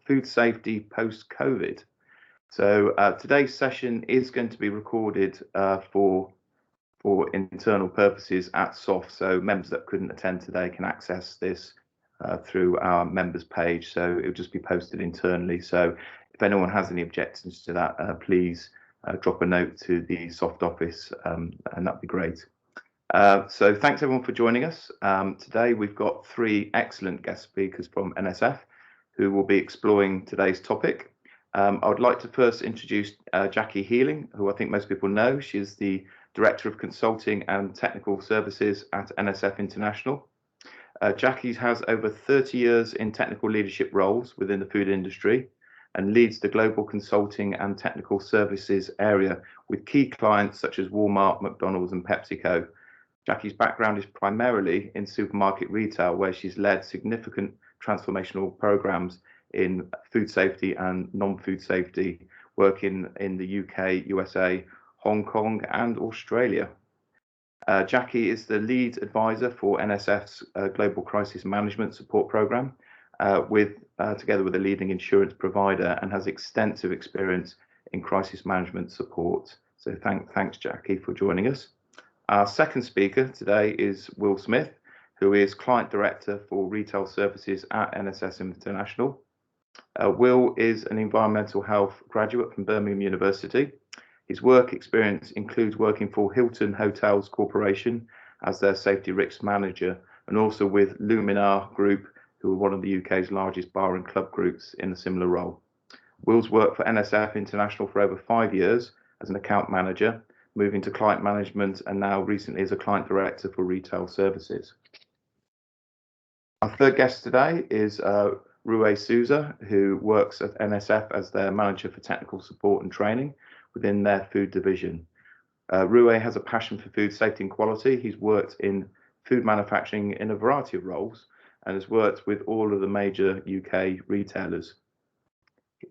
food safety post-COVID. So today's session is going to be recorded for internal purposes at SOFHT. So members that couldn't attend today can access this through our members page. So it will just be posted internally. So if anyone has any objections to that, please drop a note to the SOFHT office, and that'd be great. So thanks everyone for joining us. Today we've got three excellent guest speakers from NSF who will be exploring today's topic. I would like to first introduce Jackie Healing, who I think most people know. She's the Director of Consulting and Technical Services at NSF International. Jackie has over 30 years in technical leadership roles within the food industry and leads the global consulting and technical services area with key clients such as Walmart, McDonald's and PepsiCo. Jackie's background is primarily in supermarket retail, where she's led significant transformational programs in food safety and non-food safety, working in the UK, USA, Hong Kong and Australia. Jackie is the lead advisor for NSF's Global Crisis Management Support Programme, together with a leading insurance provider, and has extensive experience in crisis management support. So thanks Jackie for joining us. Our second speaker today is Will Smith, who is Client Director for Retail Services at NSF International. Will is an environmental health graduate from Birmingham University. His work experience includes working for Hilton Hotels Corporation as their safety risk manager, and also with Luminar Group, who are one of the UK's largest bar and club groups, in a similar role. Will's worked for NSF International for over 5 years as an account manager, moving to client management, and now recently as a client director for retail services. Our third guest today is Rui Souza, who works at NSF as their manager for technical support and training within their food division. Rui has a passion for food safety and quality. He's worked in food manufacturing in a variety of roles and has worked with all of the major UK retailers.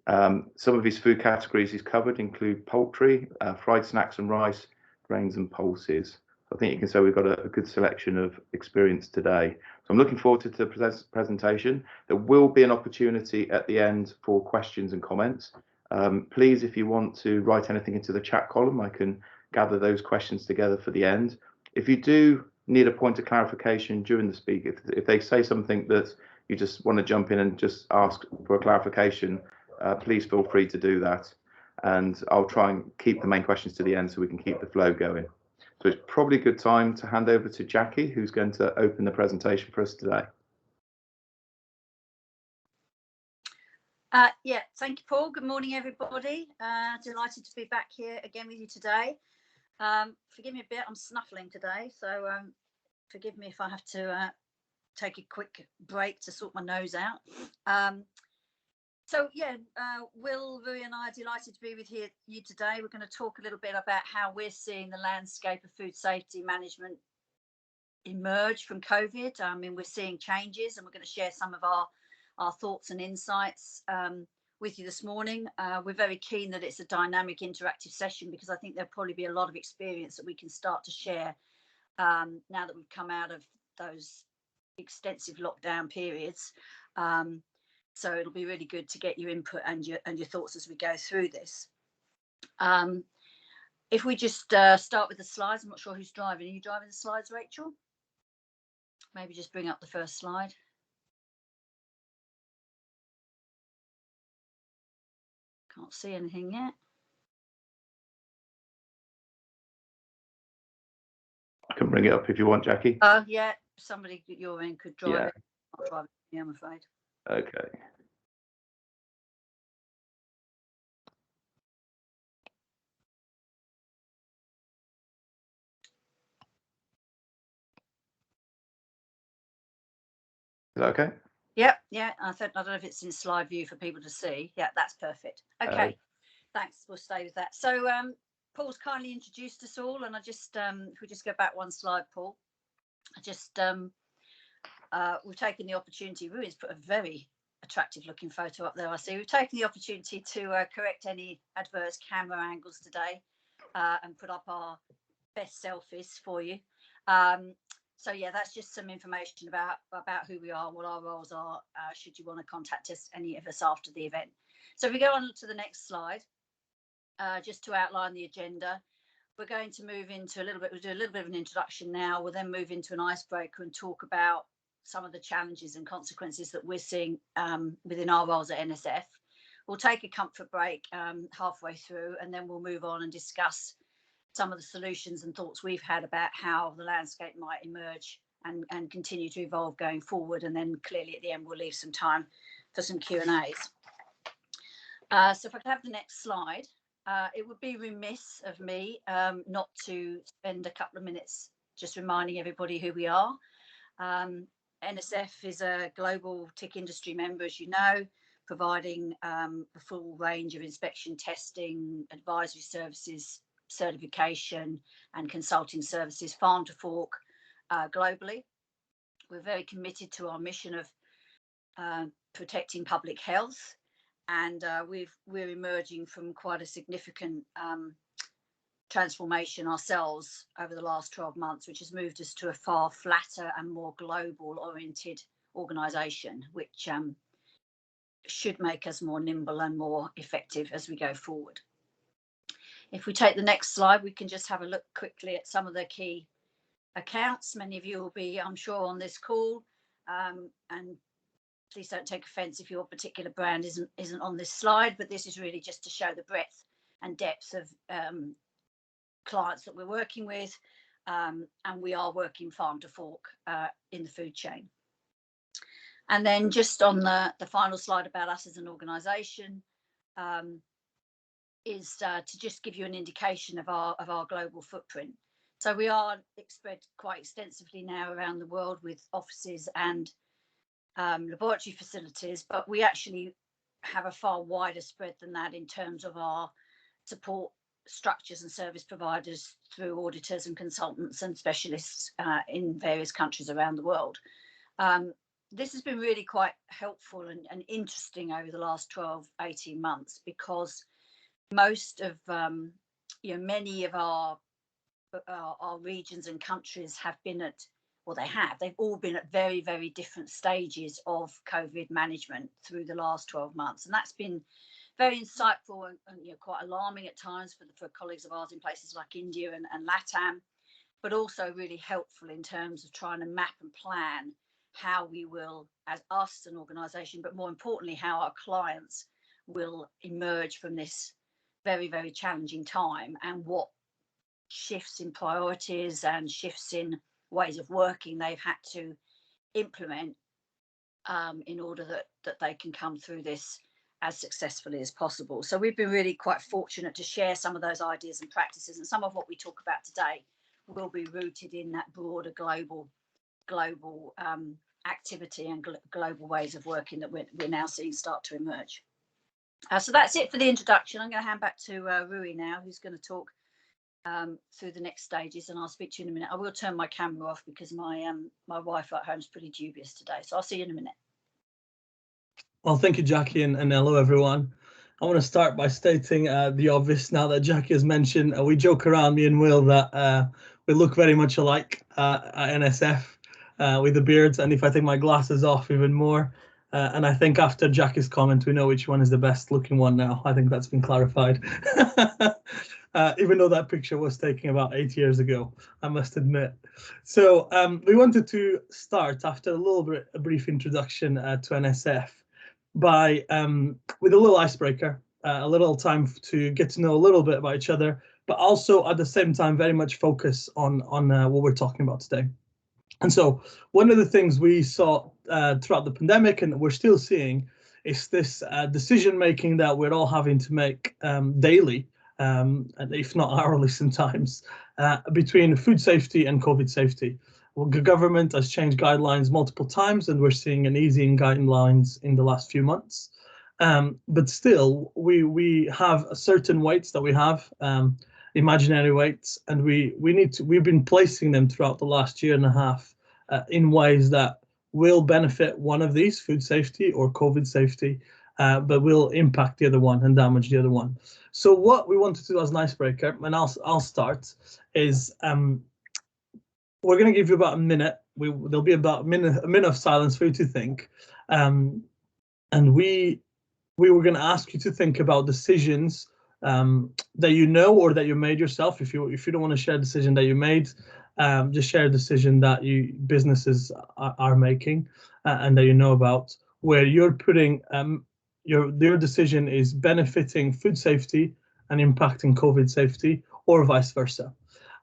Some of his food categories he's covered include poultry, fried snacks and rice, grains and pulses. I think you can say we've got a good selection of experience today. So I'm looking forward to the presentation. There will be an opportunity at the end for questions and comments. Please, if you want to write anything into the chat column, I can gather those questions together for the end. If you do need a point of clarification during the speak, if they say something that you just want to jump in and just ask for a clarification, please feel free to do that. And I'll try and keep the main questions to the end so we can keep the flow going. So it's probably a good time to hand over to Jackie, who's going to open the presentation for us today. Yeah, thank you, Paul. Good morning, everybody. Delighted to be back here again with you today. Forgive me a bit, I'm snuffling today, so forgive me if I have to take a quick break to sort my nose out. So yeah, Will, Rui and I are delighted to be with you today. We're going to talk a little bit about how we're seeing the landscape of food safety management emerge from COVID. I mean, we're seeing changes, and we're going to share some of our thoughts and insights with you this morning. We're very keen that it's a dynamic, interactive session, because I think there'll probably be a lot of experience that we can start to share now that we've come out of those extensive lockdown periods. So it'll be really good to get your input and your thoughts as we go through this. If we just start with the slides, I'm not sure who's driving. Are you driving the slides, Rachel? Maybe just bring up the first slide. Can't see anything yet. I can bring it up if you want, Jackie. Oh, yeah. Somebody at your end could drive it. I'll drive it, I'm afraid. Okay. Is that okay? Yeah. I don't know if it's in slide view for people to see. Yeah, that's perfect. Okay. Thanks. We'll stay with that. So Paul's kindly introduced us all, and I just if we just go back one slide, Paul. I just we've taken the opportunity. Rui's put a very attractive looking photo up there. I see. We've taken the opportunity to correct any adverse camera angles today and put up our best selfies for you. So yeah, that's just some information about who we are and what our roles are, should you want to contact us, any of us, after the event. So if we go on to the next slide, just to outline the agenda, we're going to move into we'll do a little bit of an introduction now. We'll then move into an icebreaker and talk about some of the challenges and consequences that we're seeing within our roles at NSF. We'll take a comfort break halfway through, and then we'll move on and discuss some of the solutions and thoughts we've had about how the landscape might emerge and continue to evolve going forward. And then clearly at the end, we'll leave some time for some Q&As. So if I could have the next slide, it would be remiss of me not to spend a couple of minutes just reminding everybody who we are. NSF is a global TIC industry member, as you know, providing a full range of inspection, testing, advisory services, certification and consulting services, farm to fork, globally. We're very committed to our mission of protecting public health, and we're emerging from quite a significant transformation ourselves over the last 12 months, which has moved us to a far flatter and more global oriented organisation, which should make us more nimble and more effective as we go forward. If we take the next slide, we can just have a look quickly at some of the key accounts. Many of you will be, I'm sure, on this call, and please don't take offence if your particular brand isn't on this slide, but this is really just to show the breadth and depth of clients that we're working with, and we are working farm to fork in the food chain. And then just on the final slide about us as an organisation, is to just give you an indication of our global footprint. So we are spread quite extensively now around the world with offices and laboratory facilities, but we actually have a far wider spread than that in terms of our support structures and service providers through auditors and consultants and specialists in various countries around the world. This has been really quite helpful and interesting over the last 12-18 months, because most of many of our regions and countries have been they've all been at very, very different stages of COVID management through the last 12 months, and that's been very insightful and quite alarming at times for colleagues of ours in places like India and LATAM, but also really helpful in terms of trying to map and plan how we will, as us, an organisation, but more importantly, how our clients will emerge from this very, very challenging time, and what shifts in priorities and shifts in ways of working they've had to implement in order that they can come through this as successfully as possible. So we've been really quite fortunate to share some of those ideas and practices, and some of what we talk about today will be rooted in that broader global activity and global ways of working that we're now seeing start to emerge. So that's it for the introduction. I'm going to hand back to Rui now, who's going to talk through the next stages, and I'll speak to you in a minute. I will turn my camera off because my Wi-Fi at home is pretty dubious today, so I'll see you in a minute. Well, thank you, Jackie, and hello, everyone. I want to start by stating the obvious now that Jackie has mentioned. We joke around, me and Will, that we look very much alike at NSF with the beards, and if I take my glasses off, even more. And I think after Jackie's comment, we know which one is the best looking one now. I think that's been clarified. Even though that picture was taken about 8 years ago, I must admit. So we wanted to start, after a brief introduction to NSF, by with a little icebreaker, a little time to get to know a little bit about each other, but also at the same time very much focus on what we're talking about today. And so one of the things we saw throughout the pandemic, and we're still seeing, is this decision making that we're all having to make daily, and if not hourly sometimes, between food safety and COVID safety. Well, the government has changed guidelines multiple times, and we're seeing an easing guidelines in the last few months. But still, we have certain weights that we have, imaginary weights, and we've been placing them throughout the last year and a half in ways that will benefit one of these, food safety or COVID safety, but will impact the other one and damage the other one. So what we wanted to do as an icebreaker, and I'll start, is we're going to give you about a minute. There'll be about a minute of silence for you to think, and we were going to ask you to think about decisions that you know or that you made yourself. If you don't want to share a decision that you made, just share a decision that businesses are making and that you know about, where you're putting your decision is benefiting food safety and impacting COVID safety, or vice versa.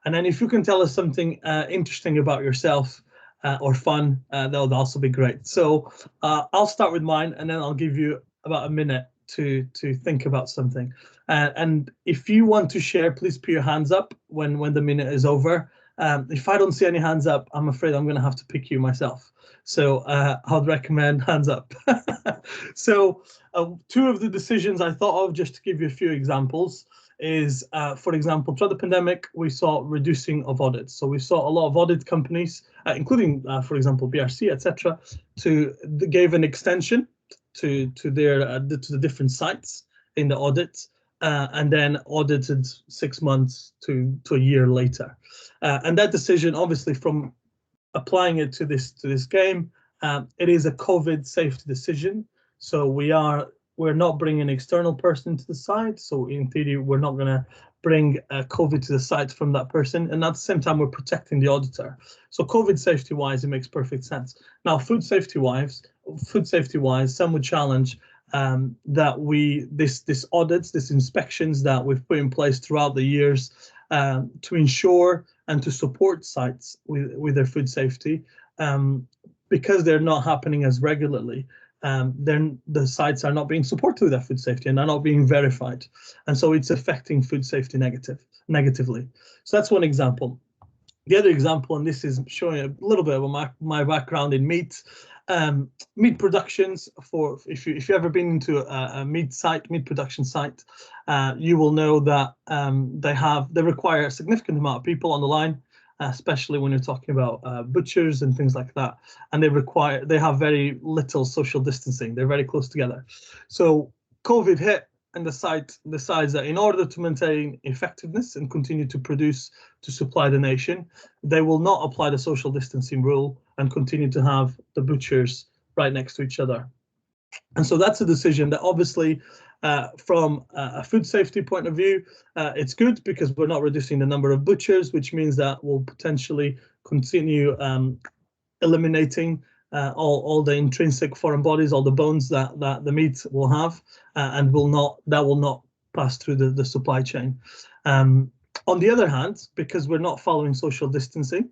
And then if you can tell us something interesting about yourself or fun, that would also be great. So I'll start with mine, and then I'll give you about a minute to think about something. And if you want to share, please put your hands up when the minute is over. If I don't see any hands up, I'm afraid I'm going to have to pick you myself. So I'd recommend hands up. So two of the decisions I thought of, just to give you a few examples, is, for example, throughout the pandemic, we saw reducing of audits. So we saw a lot of audit companies, including, for example, BRC, etc., gave an extension to the different sites in the audit, and then audited 6 months to a year later. And that decision, obviously, from applying it to this game, it is a COVID safety decision. So we're not bringing an external person to the site. So in theory, we're not going to bring COVID to the site from that person. And at the same time, we're protecting the auditor. So COVID safety wise, it makes perfect sense. Now, food safety wise, some would challenge that this audits, these inspections that we've put in place throughout the years to ensure and to support sites with their food safety, because they're not happening as regularly. Then the sites are not being supported with their food safety and are not being verified. And so it's affecting food safety negatively. So that's one example. The other example, and this is showing a little bit of my background in meat productions. If you've ever been into a meat production site, you will know that they require a significant amount of people on the line, especially when you're talking about butchers and things like that. And they have very little social distancing. They're very close together. So COVID hit, and the site decides that in order to maintain effectiveness and continue to produce to supply the nation, they will not apply the social distancing rule and continue to have the butchers right next to each other. And so that's a decision that obviously, from a food safety point of view, it's good because we're not reducing the number of butchers, which means that we'll potentially continue eliminating all the intrinsic foreign bodies, all the bones that the meat will have, and will not pass through the supply chain. On the other hand, because we're not following social distancing,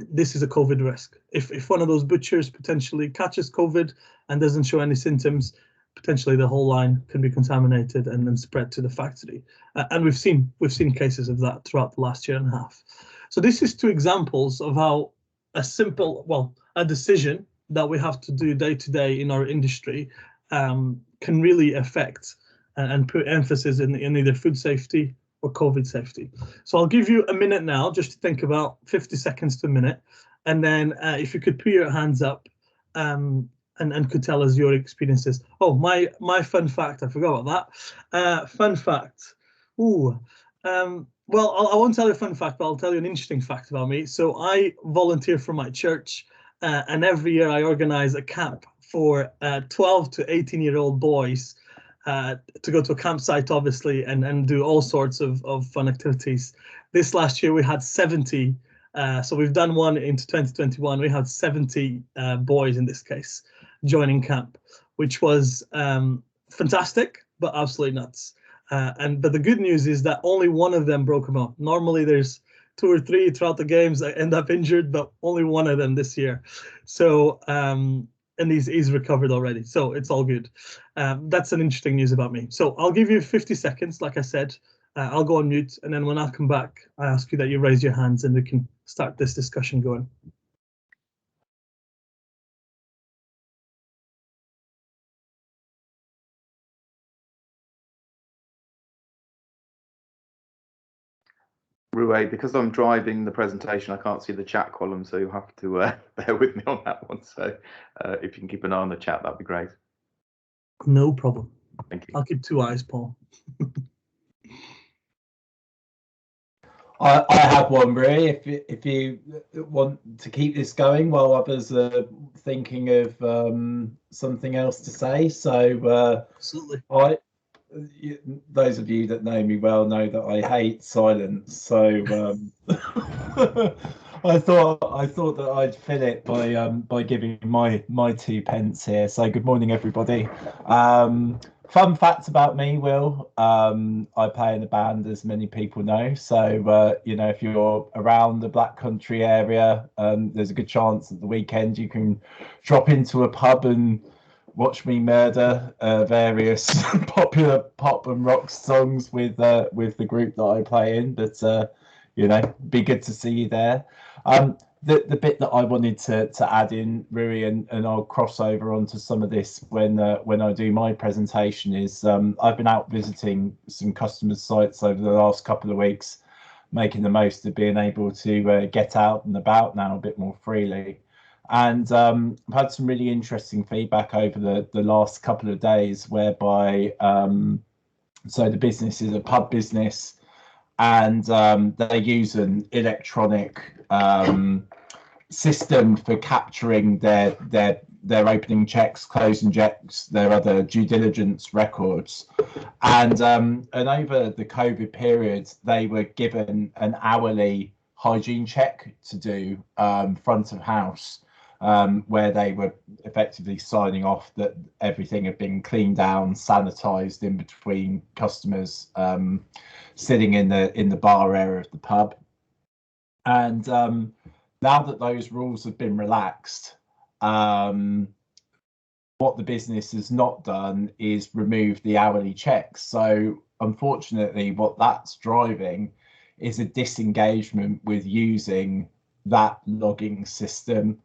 this is a COVID risk. If one of those butchers potentially catches COVID and doesn't show any symptoms, potentially the whole line can be contaminated and then spread to the factory. And we've seen cases of that throughout the last year and a half. So this is two examples of how a decision that we have to do day to day in our industry can really affect and put emphasis in either food safety or COVID safety. So I'll give you a minute now just to think about, 50 seconds to a minute. And then if you could put your hands up and could tell us your experiences. Oh, my fun fact, I forgot about that. Fun fact. Well, I won't tell you a fun fact, but I'll tell you an interesting fact about me. So I volunteer for my church, and every year I organize a camp for 12 to 18-year-old boys to go to a campsite, obviously, and do all sorts of fun activities. This last year we had 70. So we've done one into 2021. We had 70 boys in this case joining camp, which was fantastic, but absolutely nuts. But the good news is that only one of them broke a bone. Normally there's 2 or 3 throughout the games that end up injured, but only one of them this year. So and he's recovered already, so it's all good. That's an interesting news about me. So I'll give you 50 seconds, like I said. I'll go on mute, and then when I come back, I ask you that you raise your hands and we can start this discussion going. Rue, because I'm driving the presentation, I can't see the chat column, so you'll have to bear with me on that one. So if you can keep an eye on the chat, that'd be great. No problem. Thank you. I'll keep 2 eyes, Paul. I have one, Rui. If you want to keep this going while others are thinking of something else to say, so Absolutely. those of you that know me well know that I hate silence. So I thought that I'd fill it by giving my 2 pence here. So good morning, everybody. Fun fact about me, Will. I play in a band, as many people know. So if you're around the Black Country area, there's a good chance at the weekend you can drop into a pub and watch me murder various popular pop and rock songs with the group that I play in. But be good to see you there. The bit that I wanted to add in, Rui, and I'll cross over onto some of this when I do my presentation, is I've been out visiting some customers' sites over the last couple of weeks, making the most of being able to get out and about now a bit more freely. And I've had some really interesting feedback over the last couple of days, whereby so the business is a pub business, and they use an electronic system for capturing their opening checks, closing checks, their other due diligence records. And over the COVID period, they were given an hourly hygiene check to do front of house. Where they were effectively signing off that everything had been cleaned down, sanitized in between customers sitting in the bar area of the pub. And now that those rules have been relaxed, what the business has not done is remove the hourly checks. So unfortunately, what that's driving is a disengagement with using that logging system.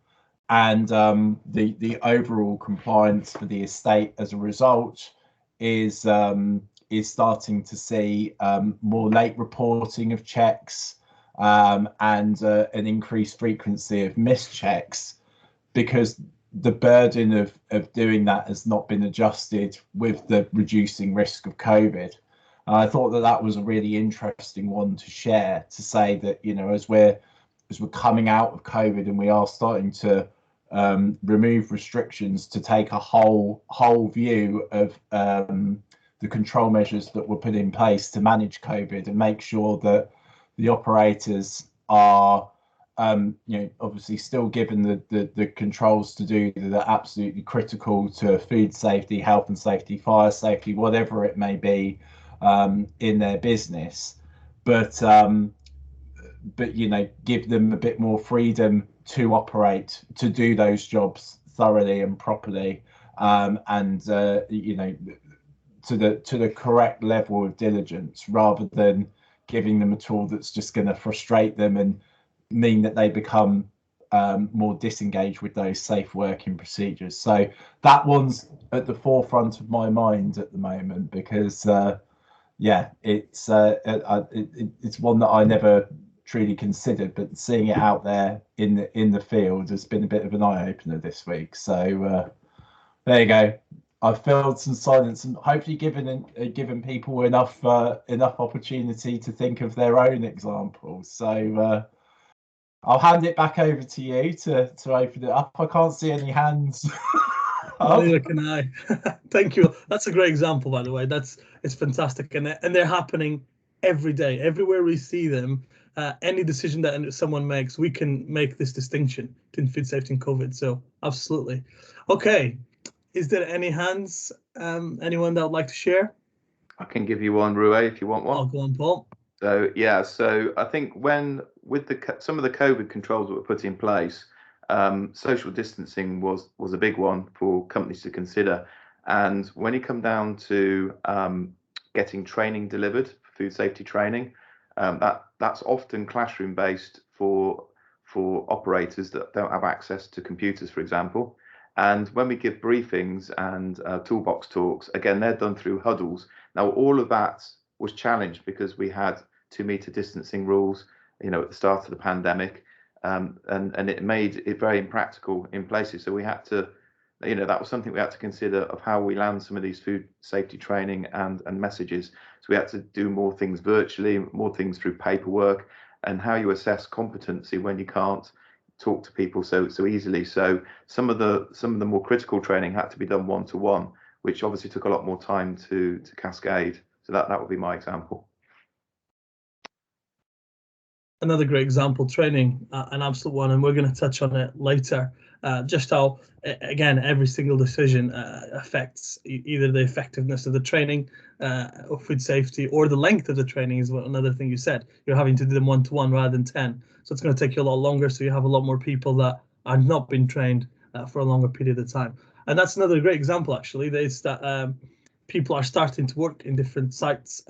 And the overall compliance for the estate as a result is starting to see more late reporting of checks and an increased frequency of missed checks, because the burden of doing that has not been adjusted with the reducing risk of COVID. I thought that was a really interesting one to share, to say that as we're coming out of COVID and we are starting to remove restrictions, to take a whole view of the control measures that were put in place to manage COVID, and make sure that the operators are obviously still given the controls to do that are absolutely critical to food safety, health and safety, fire safety, whatever it may be in their business, but give them a bit more freedom to operate, to do those jobs thoroughly and properly, and to the correct level of diligence, rather than giving them a tool that's just going to frustrate them and mean that they become more disengaged with those safe working procedures. So that one's at the forefront of my mind at the moment, because it's one that I never truly considered, but seeing it out there in the field has been a bit of an eye-opener this week. So there you go. I've filled some silence and hopefully given people enough opportunity to think of their own examples. So I'll hand it back over to you to open it up. I can't see any hands. Neither can I. Thank you. That's a great example, by the way. It's fantastic, and they're happening every day. Everywhere we see them, any decision that someone makes, we can make this distinction between food safety and COVID. So absolutely. Okay. Is there any hands? Anyone that would like to share? I can give you one, Rui, if you want one. Oh, go on, Paul. So yeah, so I think with some of the COVID controls that were put in place, social distancing was a big one for companies to consider. And when you come down to getting training delivered, food safety training, that's often classroom based for operators that don't have access to computers, for example. And when we give briefings and toolbox talks, again, they're done through huddles. Now, all of that was challenged because we had 2-meter distancing rules, at the start of the pandemic, and it made it very impractical in places. So we had to you know, that was something we had to consider of how we land some of these food safety training and messages. So we had to do more things virtually, more things through paperwork, and how you assess competency when you can't talk to people so easily. So some of the more critical training had to be done one-to-one, which obviously took a lot more time to cascade. So that would be my example. Another great example, training, an absolute one, and we're going to touch on it later. Just how, again, every single decision affects either the effectiveness of the training or food safety, or the length of the training is another thing you said. You're having to do them one-to-one rather than 10. So it's going to take you a lot longer. So you have a lot more people that are not being trained for a longer period of time. And that's another great example, actually, is that people are starting to work in different sites.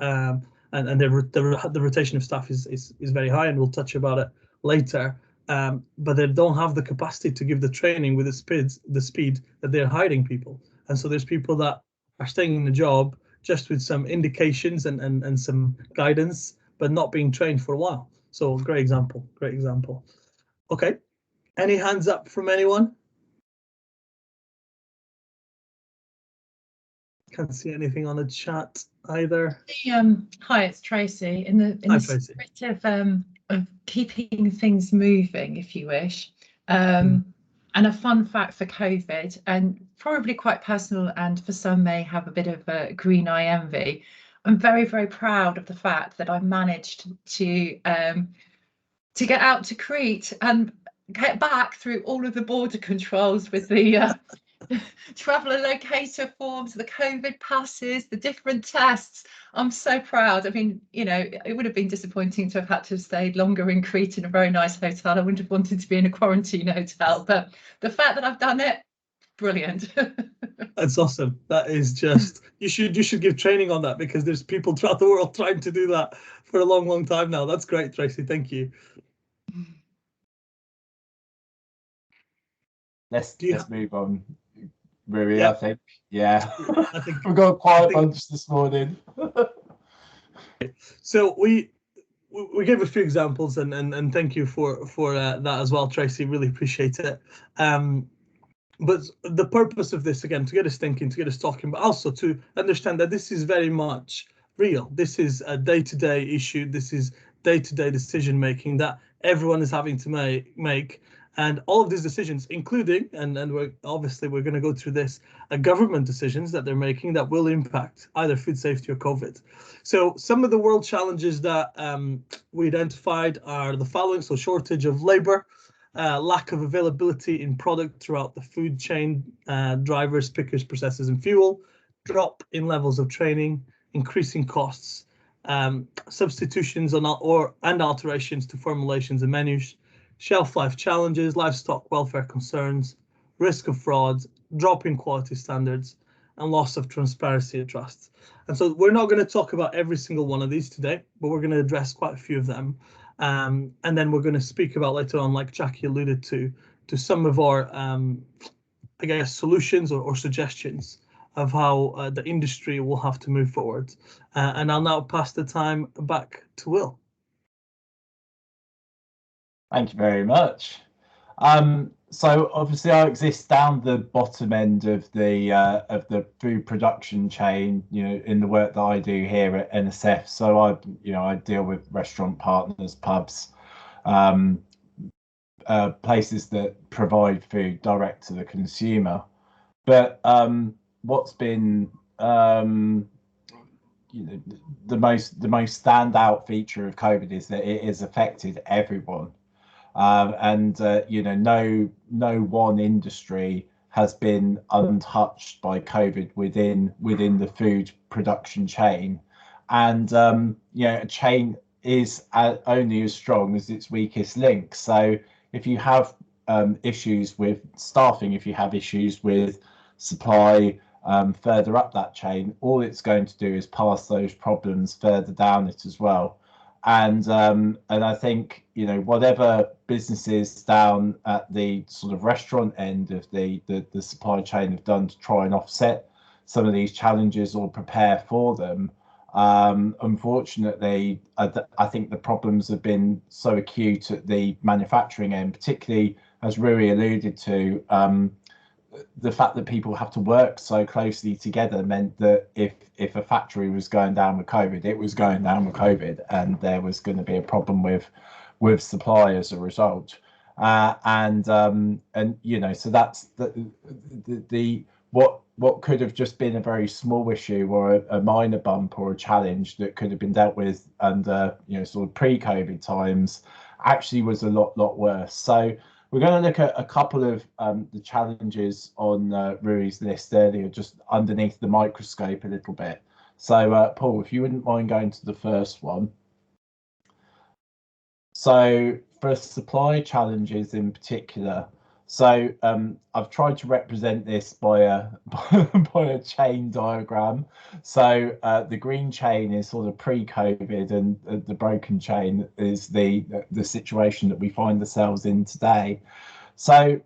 And the rotation of staff is very high, and we'll touch about it later. But they don't have the capacity to give the training with the speed that they're hiring people. And so there's people that are staying in the job just with some indications and some guidance, but not being trained for a while. So great example, great example. Okay, any hands up from anyone? Can't see anything on the chat either. Hi, it's Tracy. In the spirit of keeping things moving, if you wish, and a fun fact for COVID, and probably quite personal, and for some may have a bit of a green eye envy. I'm very, very proud of the fact that I've managed to get out to Crete and get back through all of the border controls with the traveller locator forms, the COVID passes, the different tests. I'm so proud. I mean, you know, it would have been disappointing to have had to have stayed longer in Crete in a very nice hotel. I wouldn't have wanted to be in a quarantine hotel, but the fact that I've done it, brilliant. That's awesome. That is just, you should give training on that, because there's people throughout the world trying to do that for a long time now. That's great, Tracy. Thank you. Let's move on. Really, yeah. I think. Yeah. I think we've got a quiet bunch this morning. So we gave a few examples, and thank you for that as well, Tracy. Really appreciate it. But the purpose of this, again, to get us thinking, to get us talking, but also to understand that this is very much real. This is a day-to-day issue. This is day-to-day decision making that everyone is having to make. And all of these decisions, including, and we're going to go through this, government decisions that they're making that will impact either food safety or COVID. So some of the world challenges that we identified are the following. So shortage of labor, lack of availability in product throughout the food chain, drivers, pickers, processors, and fuel, drop in levels of training, increasing costs, substitutions and alterations to formulations and menus, shelf life challenges, livestock welfare concerns, risk of fraud, drop in quality standards, and loss of transparency and trust. And so we're not going to talk about every single one of these today, but we're going to address quite a few of them. And then we're going to speak about later on, like Jackie alluded to some of our, I guess, solutions or suggestions of how the industry will have to move forward. And I'll now pass the time back to Will. Thank you very much. So obviously I exist down the bottom end of the food production chain, you know, in the work that I do here at NSF. So I deal with restaurant partners, pubs, places that provide food direct to the consumer. But what's been the most standout feature of COVID is that it has affected everyone. No one industry has been untouched by COVID within the food production chain, and a chain is only as strong as its weakest link. So if you have issues with staffing, if you have issues with supply further up that chain, all it's going to do is pass those problems further down it as well. And I think, you know, whatever businesses down at the sort of restaurant end of the supply chain have done to try and offset some of these challenges or prepare for them, unfortunately, I think the problems have been so acute at the manufacturing end, particularly, as Rui alluded to, the fact that people have to work so closely together meant that if a factory was going down with COVID, it was going down with COVID, and there was going to be a problem with supply as a result. And you know, so that's the what could have just been a very small issue or a minor bump or a challenge that could have been dealt with under, you know, sort of pre-COVID times, actually was a lot worse. So we're going to look at a couple of the challenges on Rui's list earlier, just underneath the microscope a little bit. So Paul, if you wouldn't mind going to the first one. So for supply challenges in particular, so I've tried to represent this by a chain diagram. So the green chain is sort of pre-COVID, and the broken chain is the situation that we find ourselves in today. So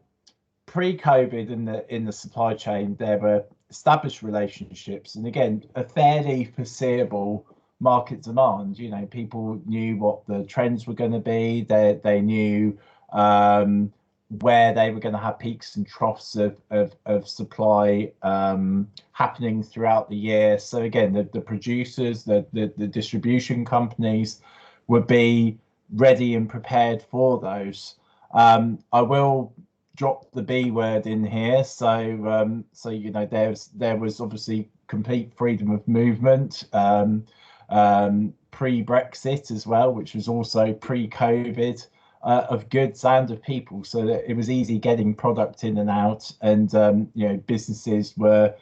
pre-COVID in the supply chain, there were established relationships, and again, a fairly foreseeable market demand. You know, people knew what the trends were going to be. They knew where they were going to have peaks and troughs of supply happening throughout the year. So again, the producers, the distribution companies would be ready and prepared for those. I will drop the B word in here. So so you know, there was obviously complete freedom of movement pre-Brexit as well, which was also pre-COVID, of goods and of people, so that it was easy getting product in and out, and you know, businesses were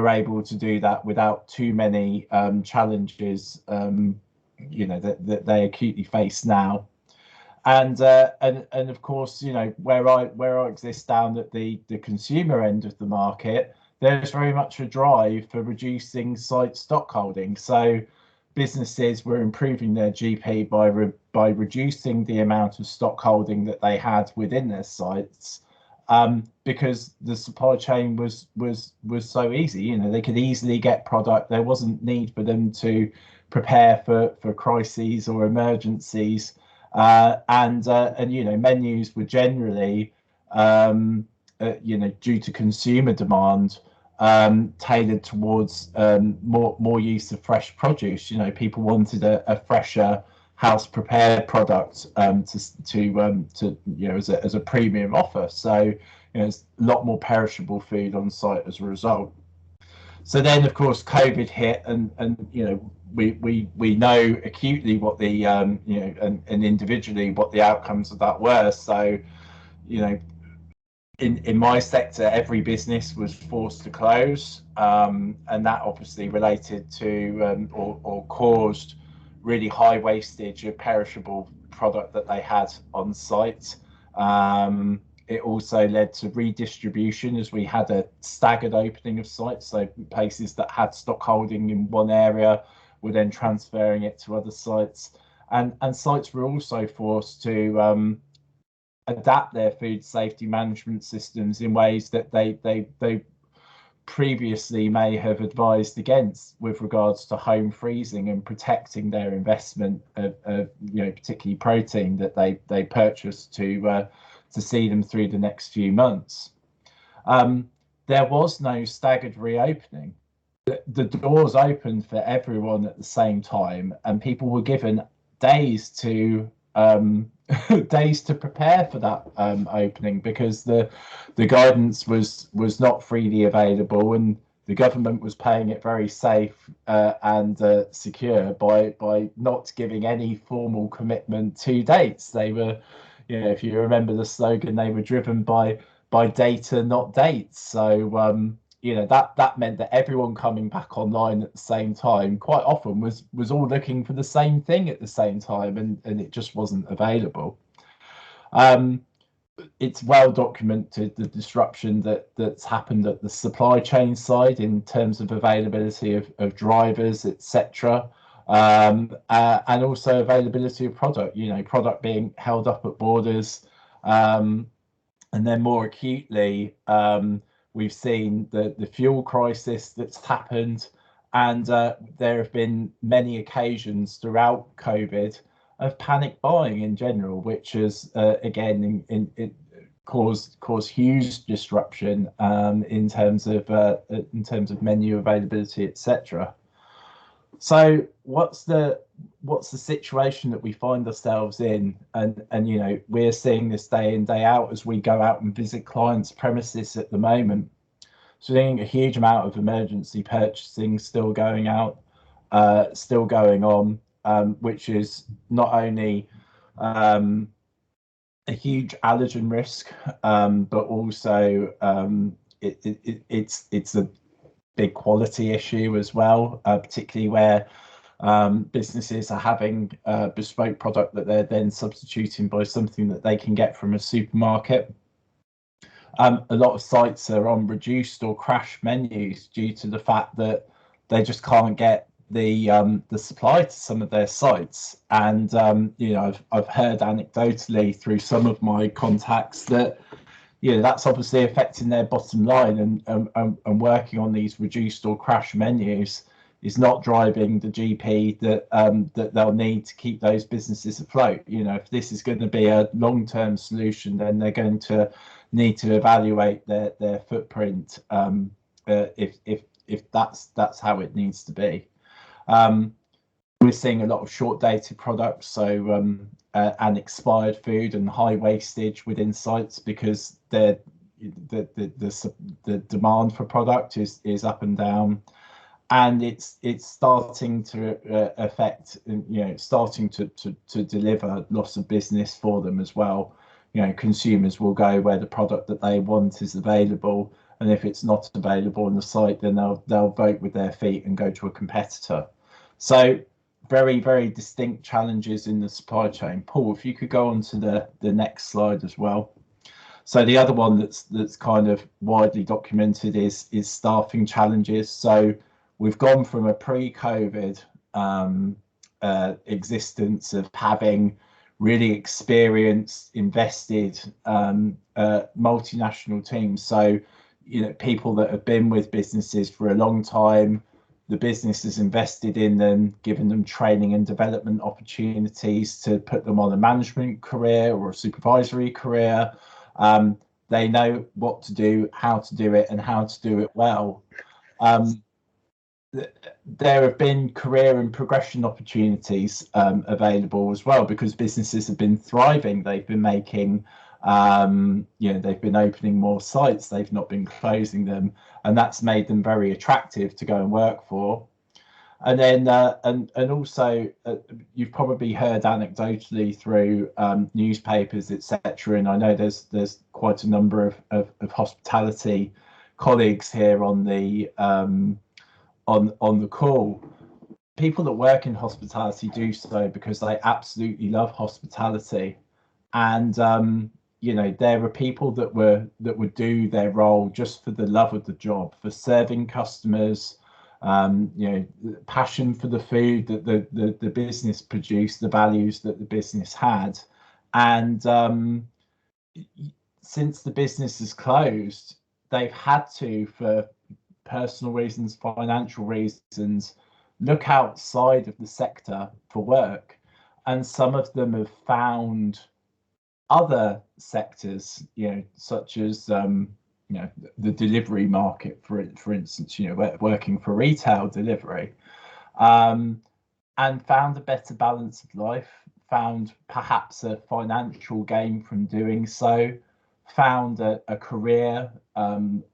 able to do that without too many challenges, you know, that they acutely face now. And of course, you know, where I exist down at the consumer end of the market, there's very much a drive for reducing site stock holding. So businesses were improving their GP by reducing the amount of stock holding that they had within their sites, because the supply chain was so easy. You know, they could easily get product. There wasn't need for them to prepare for crises or emergencies, and you know, menus were generally you know, due to consumer demand, tailored towards more use of fresh produce. You know, people wanted a fresher, house prepared product to you know, as a premium offer. So you know, there's a lot more perishable food on site as a result. So then, of course, COVID hit, and you know, we know acutely what the you know, and individually what the outcomes of that were. So you know, in my sector, every business was forced to close, and that obviously related to or caused really high wastage of perishable product that they had on site. It also led to redistribution, as we had a staggered opening of sites. So places that had stock holding in one area were then transferring it to other sites, and sites were also forced to adapt their food safety management systems in ways that they previously may have advised against, with regards to home freezing and protecting their investment of you know, particularly protein that they purchased to see them through the next few months. There was no staggered reopening. The doors opened for everyone at the same time, and people were given days to prepare for that opening, because the guidance was not freely available, and the government was playing it very safe and secure by not giving any formal commitment to dates. They were, you know, if you remember the slogan, they were driven by data, not dates. So you know, that meant that everyone coming back online at the same time quite often was all looking for the same thing at the same time, and it just wasn't available. It's well documented, the disruption that's happened at the supply chain side in terms of availability of drivers, etc., and also availability of product. You know, product being held up at borders, and then more acutely, we've seen the fuel crisis that's happened, and there have been many occasions throughout COVID of panic buying in general, which has again cause huge disruption in terms of menu availability, etc. So what's the situation that we find ourselves in? And you know, we're seeing this day in, day out as we go out and visit clients' premises at the moment. So seeing a huge amount of emergency purchasing still going out, still going on, which is not only a huge allergen risk, but also it's a big quality issue as well, particularly where businesses are having a bespoke product that they're then substituting by something that they can get from a supermarket. A lot of sites are on reduced or crash menus due to the fact that they just can't get the supply to some of their sites. And you know, I've heard anecdotally through some of my contacts that, you know, that's obviously affecting their bottom line, and working on these reduced or crash menus is not driving the GP that that they'll need to keep those businesses afloat. You know, if this is going to be a long-term solution, then they're going to need to evaluate their footprint if that's how it needs to be. We're seeing a lot of short-dated products, so and expired food and high wastage within sites, because the demand for product is up and down, and it's starting to affect, you know, starting to deliver loss of business for them as well. You know, consumers will go where the product that they want is available, and if it's not available on the site, then they'll vote with their feet and go to a competitor. So very, very distinct challenges in the supply chain. Paul, if you could go on to the next slide as well. So the other one that's kind of widely documented is staffing challenges. So we've gone from a pre-COVID existence of having really experienced, invested multinational teams. So, you know, people that have been with businesses for a long time, the business has invested in them, given them training and development opportunities to put them on a management career or a supervisory career. They know what to do, how to do it, and how to do it well. There have been career and progression opportunities available as well, because businesses have been thriving. They've been making, you know, they've been opening more sites. They've not been closing them, and that's made them very attractive to go and work for. And then, and also, you've probably heard anecdotally through newspapers, etc. And I know there's quite a number of hospitality colleagues here on the on the call. People that work in hospitality do so because they absolutely love hospitality, and you know, there are people that would do their role just for the love of the job, for serving customers, you know, passion for the food that the business produced, the values that the business had. And since the business has closed, they've had to, for personal reasons, financial reasons, look outside of the sector for work. And some of them have found other sectors, you know, such as you know, the delivery market, for instance, you know, working for retail delivery, and found a better balance of life, found perhaps a financial gain from doing so, found a career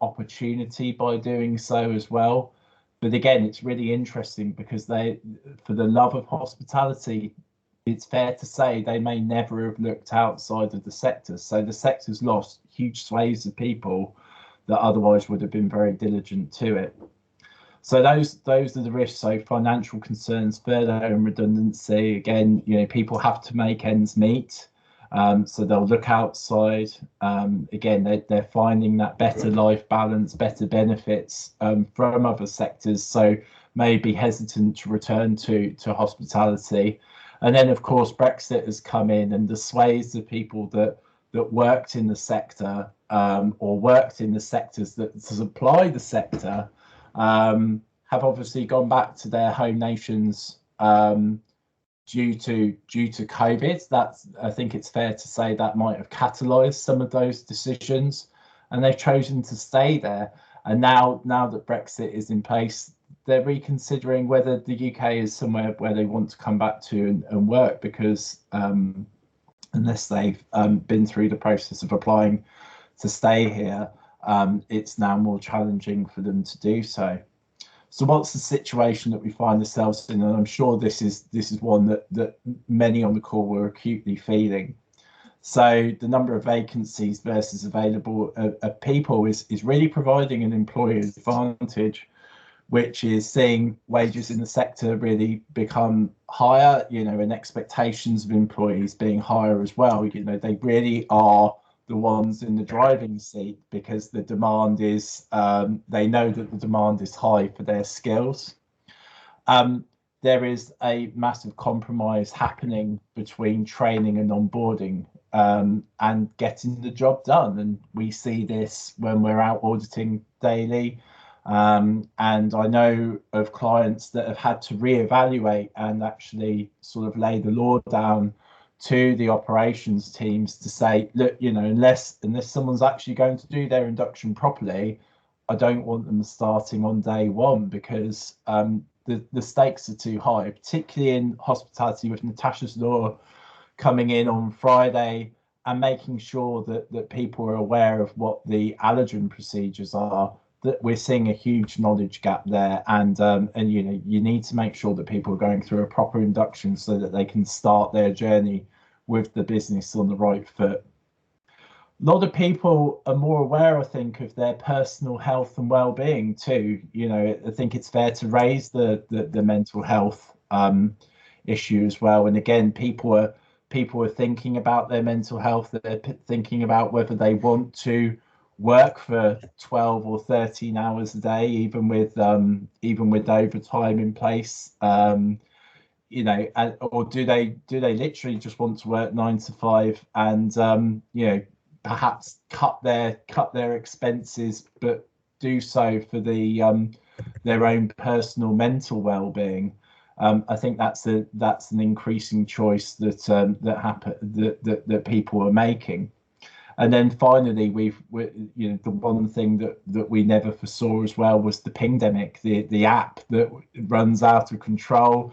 opportunity by doing so as well. But again, it's really interesting because they, for the love of hospitality, it's fair to say they may never have looked outside of the sector. So the sector's lost huge swathes of people that otherwise would have been very diligent to it. So those are the risks. So financial concerns, furlough and redundancy. Again, you know, people have to make ends meet. So they'll look outside. Again, they're finding that better life balance, better benefits from other sectors. So may be hesitant to return to hospitality. And then, of course, Brexit has come in, and the swathes of people that worked in the sector or worked in the sectors that supply the sector have obviously gone back to their home nations due to COVID. That's, I think it's fair to say, that might have catalysed some of those decisions, and they've chosen to stay there. And now that Brexit is in place, they're reconsidering whether the UK is somewhere where they want to come back to and work, because unless they've been through the process of applying to stay here, it's now more challenging for them to do so. So what's the situation that we find ourselves in? And I'm sure this is one that many on the call were acutely feeling. So the number of vacancies versus available people is really providing an employer advantage, which is seeing wages in the sector really become higher, and expectations of employees being higher as well. They really are the ones in the driving seat, because the demand is, they know that the demand is high for their skills. There is a massive compromise happening between training and onboarding, and getting the job done. And we see this when we're out auditing daily. And I know of clients that have had to reevaluate and actually sort of lay the law down to the operations teams to say, look, unless someone's actually going to do their induction properly, I don't want them starting on day one, because the stakes are too high, particularly in hospitality, with Natasha's law coming in on Friday, and making sure that people are aware of what the allergen procedures are. That we're seeing a huge knowledge gap there, and you need to make sure that people are going through a proper induction so that they can start their journey with the business on the right foot. A lot of people are more aware, I think, of their personal health and well-being too. I think it's fair to raise the mental health issue as well. And again, people are thinking about their mental health. They're thinking about whether they want to work for 12 or 13 hours a day, even with overtime in place, or do they literally just want to work 9 to 5 and perhaps cut their expenses, but do so for their own personal mental well-being. I think that's an increasing choice that people are making. And then finally, the one thing that we never foresaw as well was the pingdemic, the app that runs out of control.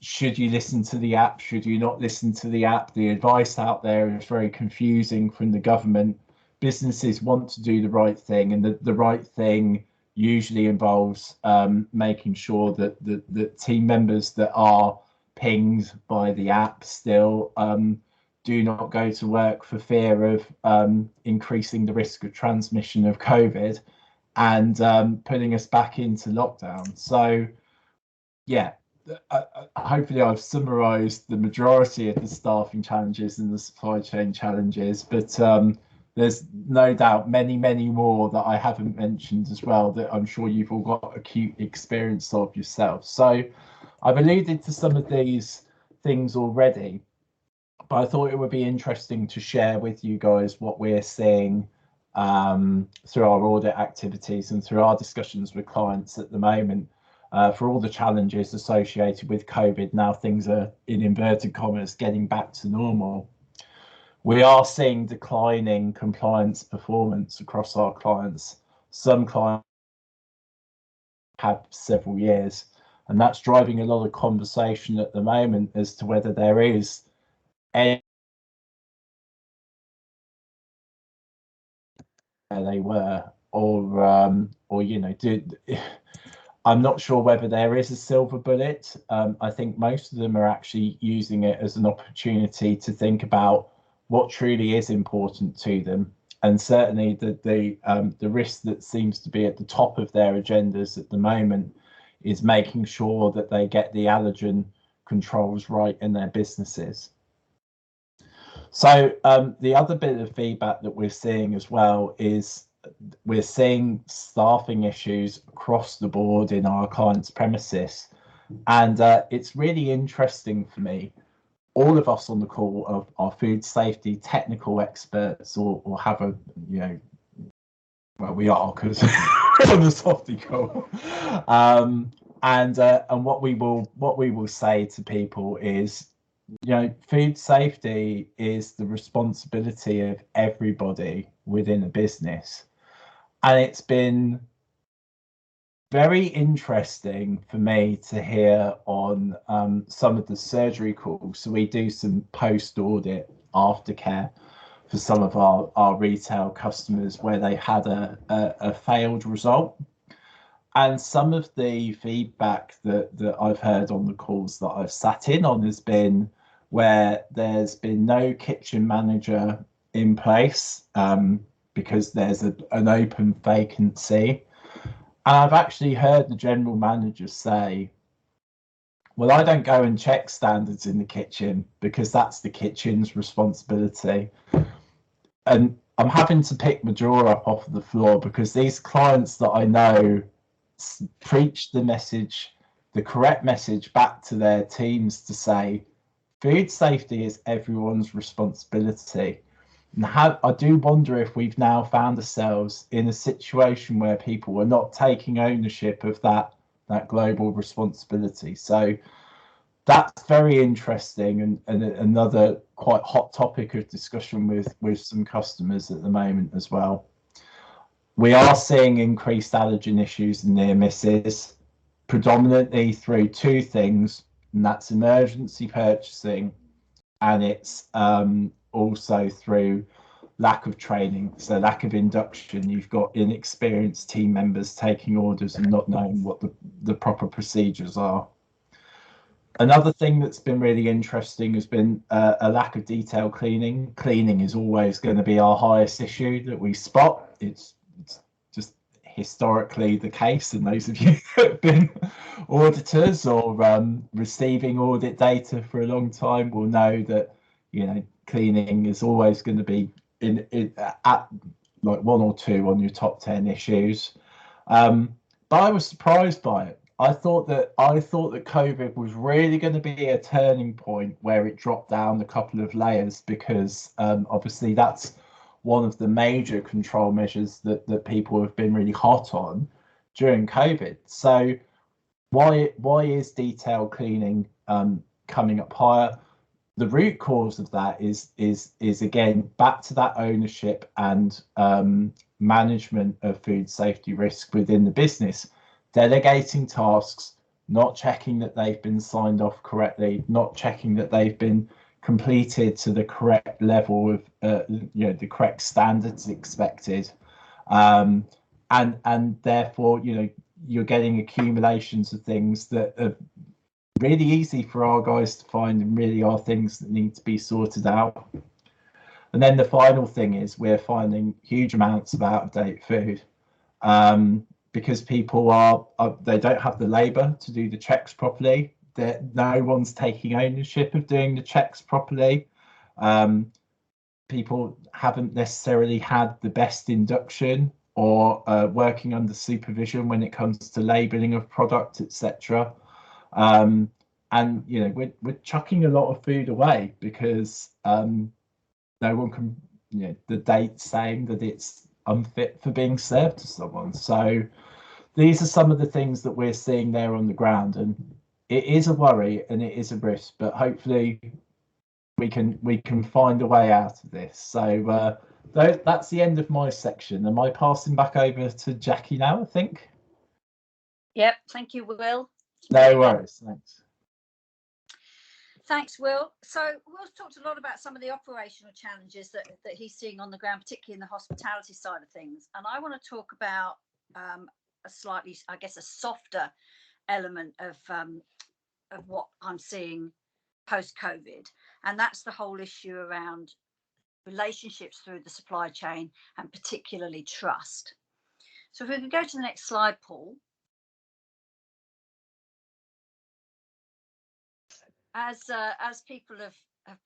Should you listen to the app? Should you not listen to the app? The advice out there is very confusing from the government. Businesses want to do the right thing, and the right thing usually involves making sure that the team members that are pinged by the app still do not go to work for fear of increasing the risk of transmission of COVID and putting us back into lockdown. So, yeah, hopefully I've summarised the majority of the staffing challenges and the supply chain challenges, but there's no doubt many more that I haven't mentioned as well, that I'm sure you've all got acute experience of yourself. So I've alluded to some of these things already, but I thought it would be interesting to share with you guys what we're seeing through our audit activities and through our discussions with clients at the moment, for all the challenges associated with COVID. Now things are, in inverted commas, getting back to normal. We are seeing declining compliance performance across our clients. Some clients have several years, and that's driving a lot of conversation at the moment as to whether there is any they were, or I'm not sure whether there is a silver bullet. I think most of them are actually using it as an opportunity to think about what truly is important to them, and certainly the risk that seems to be at the top of their agendas at the moment is making sure that they get the allergen controls right in their businesses. So the other bit of feedback that we're seeing as well is we're seeing staffing issues across the board in our clients' premises, and it's really interesting for me. All of us on the call are food safety technical experts, or have a, well, we are, because we're on the SOFHT call. And what we will say to people is, food safety is the responsibility of everybody within a business. And it's been very interesting for me to hear on some of the surgery calls. So we do some post-audit aftercare for some of our retail customers where they had a failed result. And some of the feedback that I've heard on the calls that I've sat in on has been where there's been no kitchen manager in place because there's an open vacancy. And I've actually heard the general manager say, well, I don't go and check standards in the kitchen because that's the kitchen's responsibility. And I'm having to pick my jaw up off the floor because these clients that I know preach the message, the correct message back to their teams to say, food safety is everyone's responsibility. And I do wonder if we've now found ourselves in a situation where people are not taking ownership of that global responsibility. So that's very interesting and another quite hot topic of discussion with some customers at the moment as well. We are seeing increased allergen issues and near misses, predominantly through two things, and that's emergency purchasing, and it's also through lack of training, so lack of induction. You've got inexperienced team members taking orders and not knowing what the proper procedures are. Another thing that's been really interesting has been a lack of detailed cleaning. Cleaning is always going to be our highest issue that we spot. It's just historically the case, and those of you that have been auditors or receiving audit data for a long time will know that cleaning is always going to be at like 1 or 2 on your top 10 issues. But I was surprised by it. I thought that COVID was really going to be a turning point where it dropped down a couple of layers because obviously that's one of the major control measures that people have been really hot on during COVID. So why is detailed cleaning coming up higher? The root cause of that is again back to that ownership and management of food safety risk within the business. Delegating tasks, not checking that they've been signed off correctly, not checking that they've been completed to the correct level of the correct standards expected, and therefore you're getting accumulations of things that are really easy for our guys to find and really are things that need to be sorted out. And then the final thing is we're finding huge amounts of out-of-date food because people they don't have the labor to do the checks properly. No one's taking ownership of doing the checks properly. People haven't necessarily had the best induction or working under supervision when it comes to labeling of product, etc. And we're chucking a lot of food away because no one can, the date saying that it's unfit for being served to someone. So these are some of the things that we're seeing there on the ground, and it is a worry and it is a risk, but hopefully we can find a way out of this. So that's the end of my section. Am I passing back over to Jackie now, I think? Yep, thank you, Will. No worries, thanks. Thanks, Will. So Will's talked a lot about some of the operational challenges that he's seeing on the ground, particularly in the hospitality side of things. And I want to talk about a slightly, I guess, a softer element of what I'm seeing post-COVID. And that's the whole issue around relationships through the supply chain and particularly trust. So if we can go to the next slide, Paul. As people have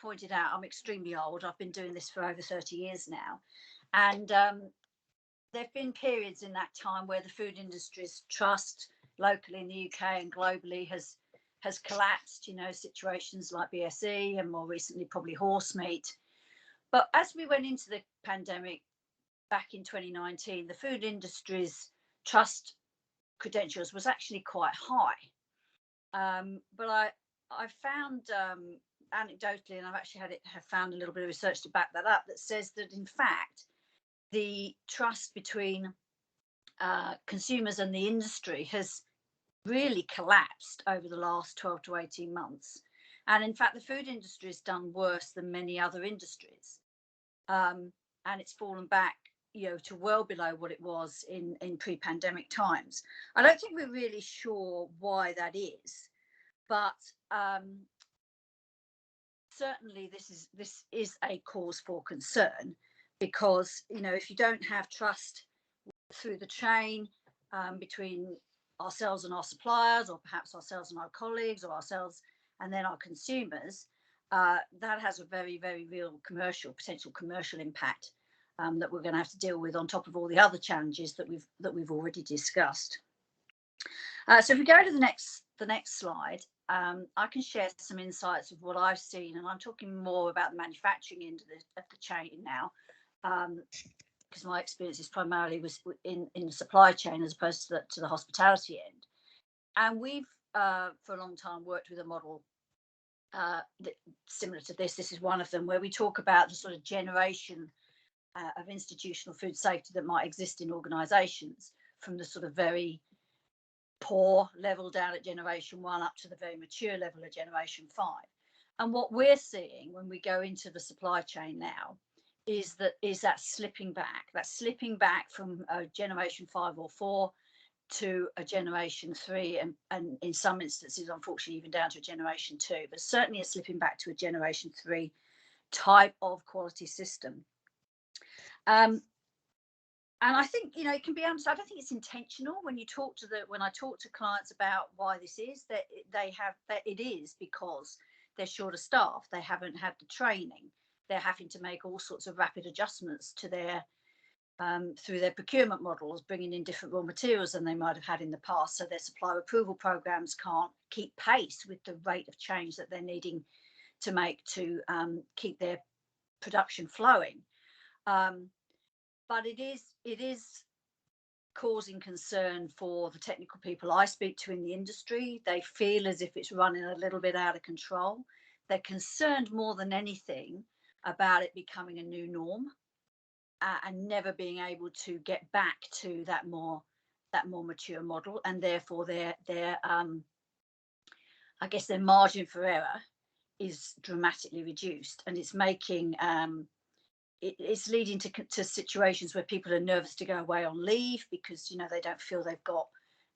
pointed out, I'm extremely old. I've been doing this for over 30 years now. And there have been periods in that time where the food industry's trust locally in the UK and globally has collapsed, situations like BSE and more recently probably horse meat. But as we went into the pandemic back in 2019, the food industry's trust credentials was actually quite high. But I found anecdotally, and I've actually have found a little bit of research to back that up, that says that in fact the trust between consumers and the industry has really collapsed over the last 12 to 18 months. And in fact, the food industry has done worse than many other industries. And it's fallen back, to well below what it was in pre-pandemic times. I don't think we're really sure why that is, but certainly this is a cause for concern, because if you don't have trust through the chain between ourselves and our suppliers, or perhaps ourselves and our colleagues, or ourselves and then our consumers, that has a very, very real potential commercial impact that we're going to have to deal with, on top of all the other challenges that we've already discussed. So if we go to the next slide, I can share some insights of what I've seen, and I'm talking more about the manufacturing end of the chain now, because my experience is primarily was in the supply chain as opposed to the hospitality end. And we've for a long time worked with a model similar to this. This is one of them, where we talk about the sort of generation of institutional food safety that might exist in organisations, from the sort of very poor level down at generation 1 up to the very mature level of generation 5. And what we're seeing when we go into the supply chain now is that slipping back from a generation 5 or 4 to a generation 3, and in some instances, unfortunately, even down to a generation 2, but certainly a slipping back to a generation 3 type of quality system. And I think, it can be understood. I don't think it's intentional when I talk to clients about why this is, that it is because they're short of staff. They haven't had the training. They're having to make all sorts of rapid adjustments to their through their procurement models, bringing in different raw materials than they might have had in the past. So their supplier approval programs can't keep pace with the rate of change that they're needing to make to keep their production flowing. But it is causing concern for the technical people I speak to in the industry. They feel as if it's running a little bit out of control. They're concerned more than anything about it becoming a new norm and never being able to get back to that more mature model, and therefore their I guess their margin for error is dramatically reduced, and it's making it's leading to situations where people are nervous to go away on leave, because they don't feel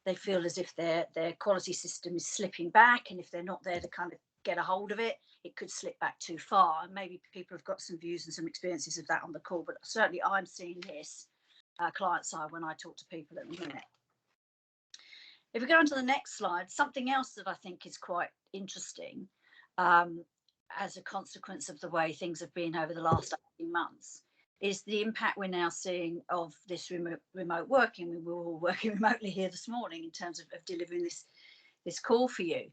they feel as if their quality system is slipping back, and if they're not there to kind of get a hold of it, it could slip back too far. And maybe people have got some views and some experiences of that on the call, but certainly I'm seeing this client side when I talk to people at the minute. If we go on to the next slide, something else that I think is quite interesting as a consequence of the way things have been over the last 18 months is the impact we're now seeing of this remote working. We were all working remotely here this morning in terms of delivering this call for you.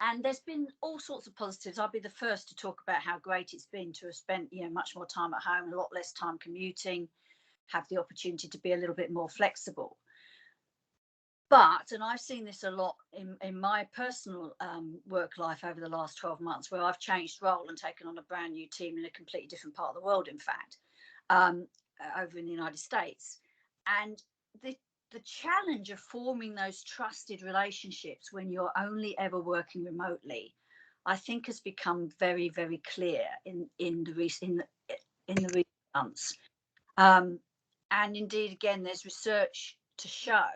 And there's been all sorts of positives. I'll be the first to talk about how great it's been to have spent much more time at home, a lot less time commuting, have the opportunity to be a little bit more flexible. But, and I've seen this a lot in my personal work life over the last 12 months, where I've changed role and taken on a brand new team in a completely different part of the world, in fact, over in the United States. And the challenge of forming those trusted relationships when you're only ever working remotely, I think has become very, very clear in the recent months. And indeed, again, there's research to show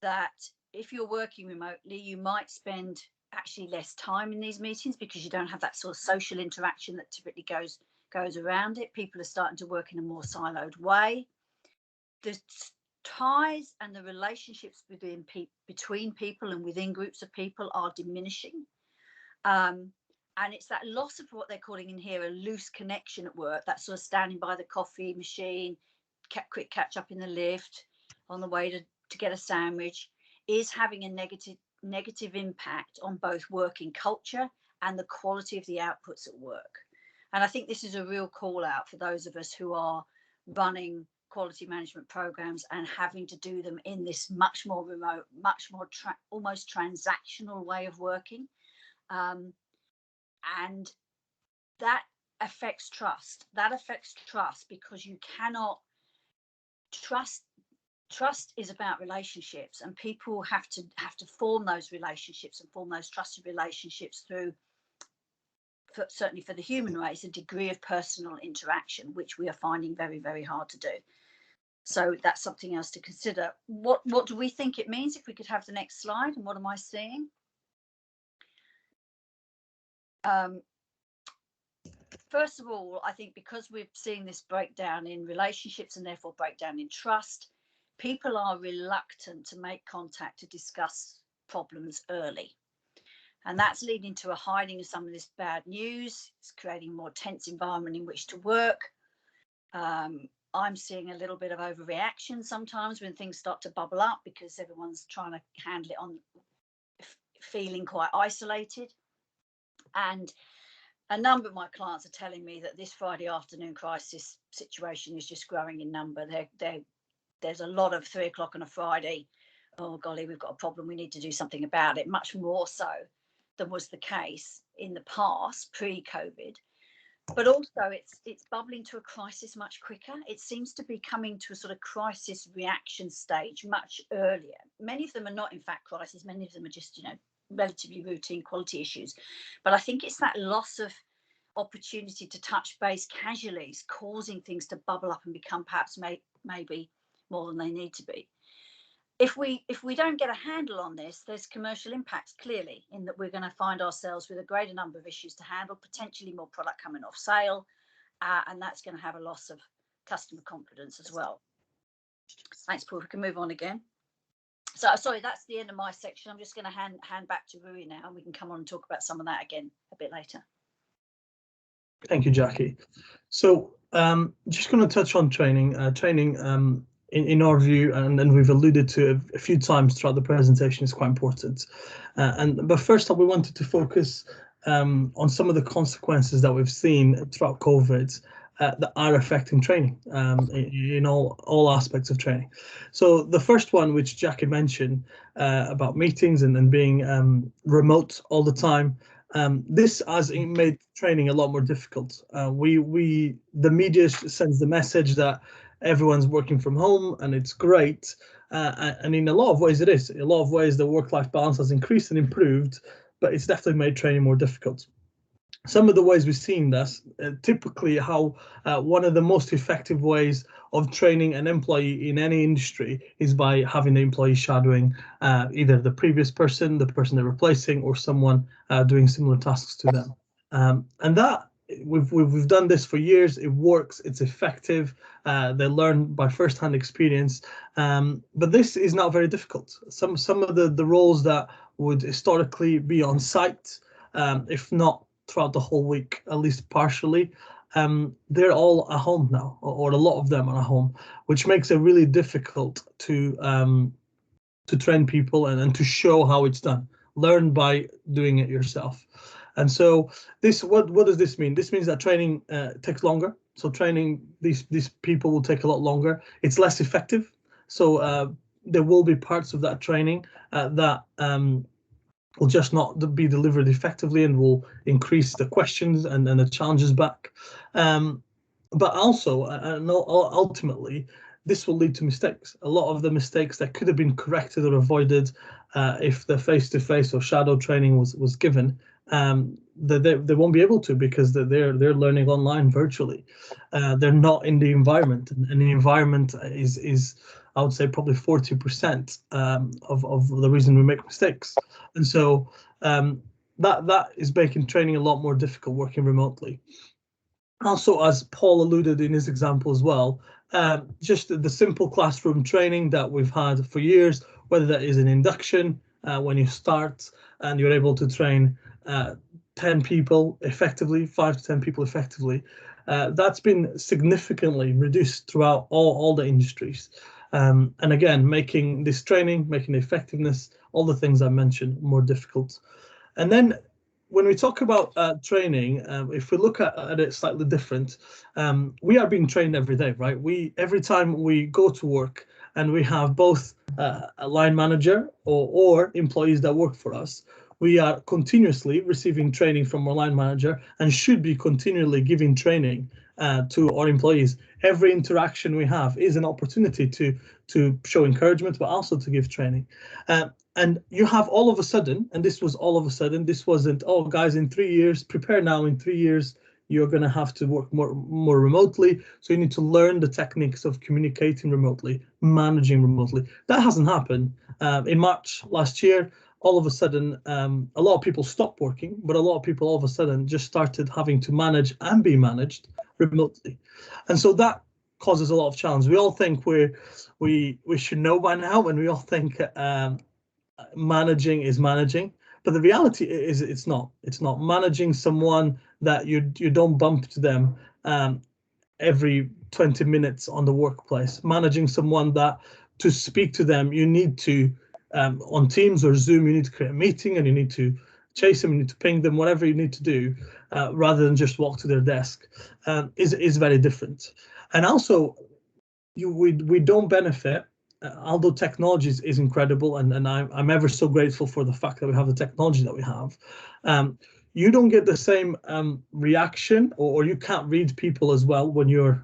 that if you're working remotely, you might spend actually less time in these meetings because you don't have that sort of social interaction that typically goes around it. People are starting to work in a more siloed way. The ties and the relationships between people and within groups of people are diminishing. And it's that loss of what they're calling in here a loose connection at work, that sort of standing by the coffee machine, quick catch up in the lift on the way to get a sandwich, is having a negative impact on both working culture and the quality of the outputs at work. And I think this is a real call out for those of us who are running quality management programs and having to do them in this much more remote, much more almost transactional way of working. And that affects trust. That affects trust because you cannot trust. Trust is about relationships, and people have to form those relationships and form those trusted relationships through, certainly for the human race, a degree of personal interaction, which we are finding very, very hard to do. So that's something else to consider. What do we think it means? If we could have the next slide, and what am I seeing? First of all, I think because we're seeing this breakdown in relationships and therefore breakdown in trust, people are reluctant to make contact to discuss problems early. And that's leading to a hiding of some of this bad news. It's creating a more tense environment in which to work. I'm seeing a little bit of overreaction sometimes when things start to bubble up because everyone's trying to handle it on feeling quite isolated. And a number of my clients are telling me that this Friday afternoon crisis situation is just growing in number. There's a lot of 3 o'clock on a Friday. Oh, golly, we've got a problem. We need to do something about it, much more so than was the case in the past, pre-COVID. But also it's bubbling to a crisis much quicker. It seems to be coming to a sort of crisis reaction stage much earlier. Many of them are not, in fact, crises. Many of them are just, relatively routine quality issues. But I think it's that loss of opportunity to touch base casually is causing things to bubble up and become perhaps maybe more than they need to be. If we don't get a handle on this, there's commercial impacts clearly in that we're going to find ourselves with a greater number of issues to handle, potentially more product coming off sale, and that's going to have a loss of customer confidence as well. Thanks, Paul. We can move on again. So, sorry, that's the end of my section. I'm just going to hand back to Rui now, and we can come on and talk about some of that again a bit later. Thank you, Jackie. So, just going to touch on training. In our view, and we've alluded to a few times throughout the presentation, is quite important. But first up, we wanted to focus on some of the consequences that we've seen throughout COVID that are affecting training in all aspects of training. So the first one, which Jackie mentioned about meetings and being remote all the time, this has made training a lot more difficult. The media sends the message that everyone's working from home and it's great, and in a lot of ways it is. In a lot of ways the work-life balance has increased and improved, but it's definitely made training more difficult. Some of the ways we've seen this, typically how one of the most effective ways of training an employee in any industry is by having the employee shadowing either the previous person, the person they're replacing, or someone doing similar tasks to them. And that we've done this for years. It works. It's effective. They learn by first-hand experience. But this is not very difficult. Some of the roles that would historically be on site, if not throughout the whole week, at least partially, they're all at home now, or a lot of them are at home, which makes it really difficult to train people and to show how it's done. Learn by doing it yourself. And so this, what does this mean? This means that training takes longer. So training these people will take a lot longer. It's less effective. So there will be parts of that training that will just not be delivered effectively and will increase the questions and the challenges back. But also, ultimately, this will lead to mistakes. A lot of the mistakes that could have been corrected or avoided if the face-to-face or shadow training was given, they won't be able to, because they're learning online virtually. They're not in the environment, and the environment is I would say probably 40% of the reason we make mistakes. And so that is making training a lot more difficult working remotely. Also, as Paul alluded in his example as well, just the simple classroom training that we've had for years, whether that is an induction when you start and you're able to train 10 people effectively, 5 to 10 people effectively, that's been significantly reduced throughout all the industries. And again, making this training, making the effectiveness, all the things I mentioned more difficult. And then when we talk about training, if we look at it slightly different, we are being trained every day, right? Every time we go to work, and we have both a line manager or employees that work for us, we are continuously receiving training from our line manager and should be continually giving training to our employees. Every interaction we have is an opportunity to show encouragement, but also to give training. And you have all of a sudden, and this was all of a sudden, this wasn't, oh guys, in 3 years, prepare now, in 3 years, you're going to have to work more remotely. So you need to learn the techniques of communicating remotely, managing remotely. That hasn't happened. In March last year, all of a sudden, a lot of people stopped working, but a lot of people all of a sudden just started having to manage and be managed remotely. And so that causes a lot of challenge. We all think we should know by now, and we all think managing is managing, but the reality is it's not. It's not. Managing someone that you don't bump to them every 20 minutes on the workplace. Managing someone that to speak to them, you need to on Teams or Zoom, you need to create a meeting and you need to chase them, you need to ping them, whatever you need to do, rather than just walk to their desk, is very different. And also, we don't benefit. Although technology is incredible, and I'm ever so grateful for the fact that we have the technology that we have, you don't get the same reaction, or you can't read people as well when you're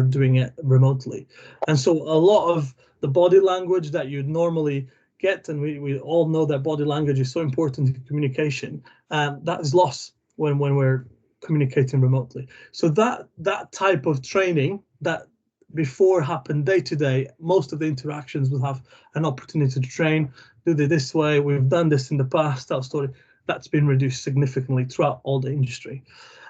doing it remotely. And so a lot of the body language that you'd normally get, and we all know that body language is so important in communication, that is lost when we're communicating remotely. So that type of training that before happened day to day, most of the interactions will have an opportunity to train, do it this way, we've done this in the past, that story, that's been reduced significantly throughout all the industry.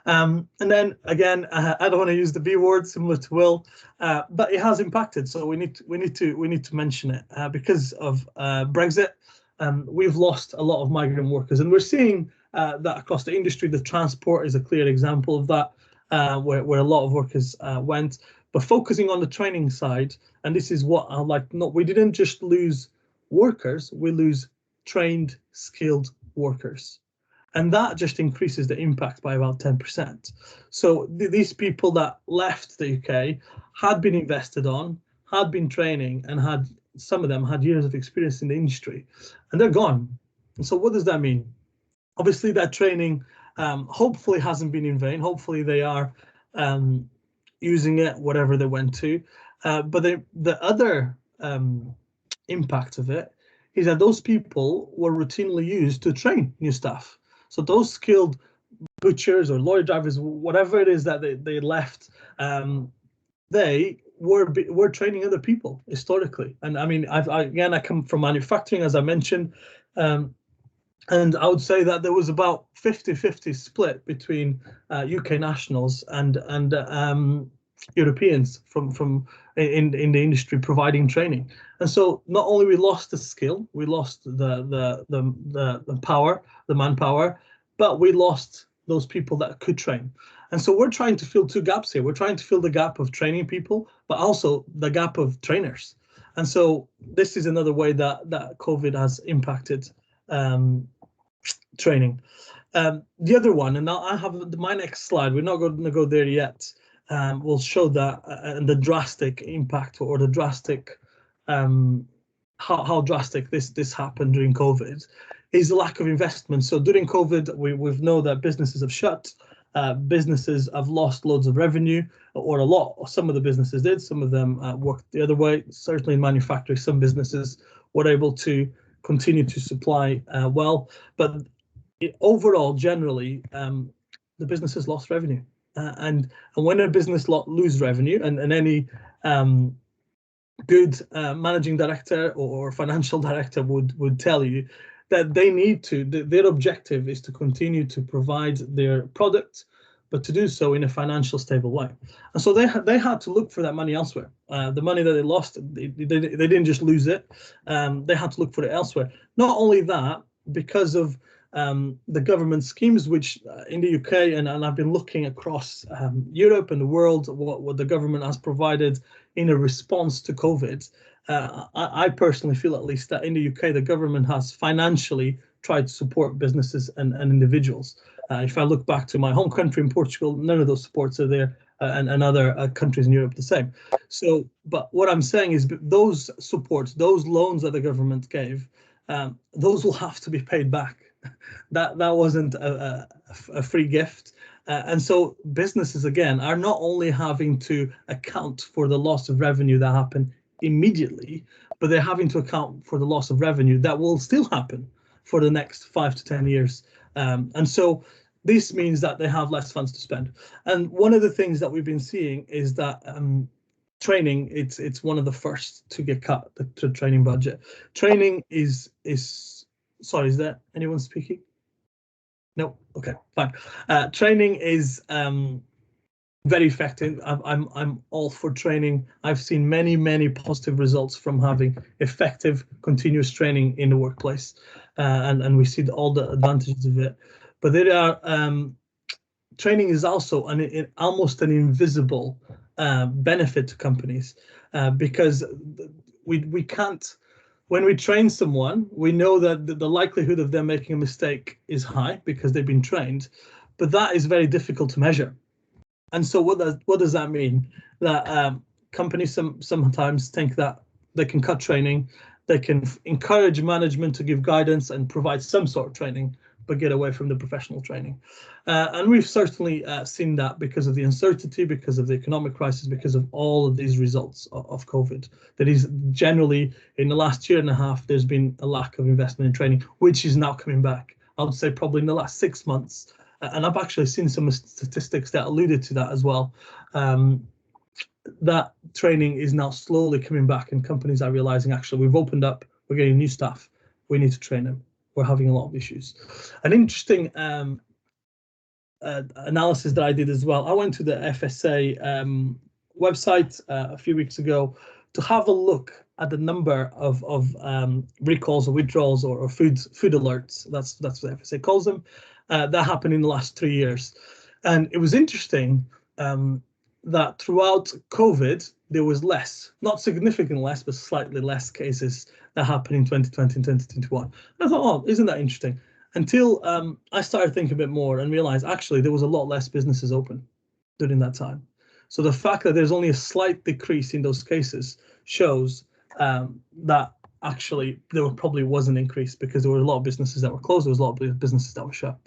And then again, I don't want to use the B word, similar to Will, but it has impacted. So we need to mention it because of Brexit. We've lost a lot of migrant workers, and we're seeing that across the industry. The transport is a clear example of that, where a lot of workers went. But focusing on the training side, and this is what I like. No, we didn't just lose workers; we lose trained, skilled workers. And that just increases the impact by about 10%. So these people that left the UK had been invested on, had been training, and some of them had years of experience in the industry, and they're gone. And so what does that mean? Obviously, that training hopefully hasn't been in vain. Hopefully they are using it, whatever they went to. But the other impact of it is that those people were routinely used to train new staff. So those skilled butchers or lorry drivers, whatever it is that they left, they were training other people historically. And I mean, I come from manufacturing, as I mentioned, and I would say that there was about 50-50 split between UK nationals and Europeans from in the industry providing training. And so not only we lost the skill, we lost the power, the manpower, but we lost those people that could train. And so we're trying to fill two gaps here. We're trying to fill the gap of training people, but also the gap of trainers. And so this is another way that COVID has impacted training. The other one, and I have my next slide, we're not going to go there yet, will show that and the drastic impact, or the drastic how drastic this happened during COVID, is the lack of investment. So during COVID, we've known that businesses have shut, businesses have lost loads of revenue, or some of the businesses did, some of them worked the other way. Certainly in manufacturing, some businesses were able to continue to supply well, but overall, generally, the businesses lost revenue. And when a business lose revenue, and any good managing director or financial director would tell you that they need to, their objective is to continue to provide their product, but to do so in a financial stable way. And so they had to look for that money elsewhere. The money that they lost, they didn't just lose it. They had to look for it elsewhere. Not only that, because of the government schemes, which in the UK, and I've been looking across Europe and the world, what the government has provided in a response to COVID. I personally feel, at least, that in the UK, the government has financially tried to support businesses and individuals. If I look back to my home country in Portugal, none of those supports are there, and other countries in Europe the same. So, but what I'm saying is those supports, those loans that the government gave, those will have to be paid back. That wasn't a free gift. And so businesses, again, are not only having to account for the loss of revenue that happened immediately, but they're having to account for the loss of revenue that will still happen for the next 5 to 10 years. And so this means that they have less funds to spend. And one of the things that we've been seeing is that training, it's one of the first to get cut, the training budget. Training is sorry, is there anyone speaking? No, okay, fine. Training is very effective. I'm all for training. I've seen many positive results from having effective continuous training in the workplace, and we see all the advantages of it. But there are training is also almost an invisible benefit to companies, because we can't. When we train someone, we know that the likelihood of them making a mistake is high because they've been trained, but that is very difficult to measure. And so what does that mean? That companies sometimes think that they can cut training, they can encourage management to give guidance and provide some sort of training, but get away from the professional training. And we've certainly seen that because of the uncertainty, because of the economic crisis, because of all of these results of COVID. That is generally, in the last year and a half, there's been a lack of investment in training, which is now coming back. I would say probably in the last 6 months. And I've actually seen some statistics that alluded to that as well. That training is now slowly coming back, and companies are realizing, actually, we've opened up, we're getting new staff, we need to train them. We're having a lot of issues. An interesting analysis that I did as well, I went to the FSA website a few weeks ago to have a look at the number of recalls or withdrawals or food alerts. That's what the FSA calls them. That happened in the last 3 years. And it was interesting that throughout COVID, there was less, not significantly less, but slightly less cases that happened in 2020 and 2021. And I thought, oh, isn't that interesting? Until I started thinking a bit more and realized, actually, there was a lot less businesses open during that time. So the fact that there's only a slight decrease in those cases shows that actually there probably was an increase, because there were a lot of businesses that were closed, there was a lot of businesses that were shut.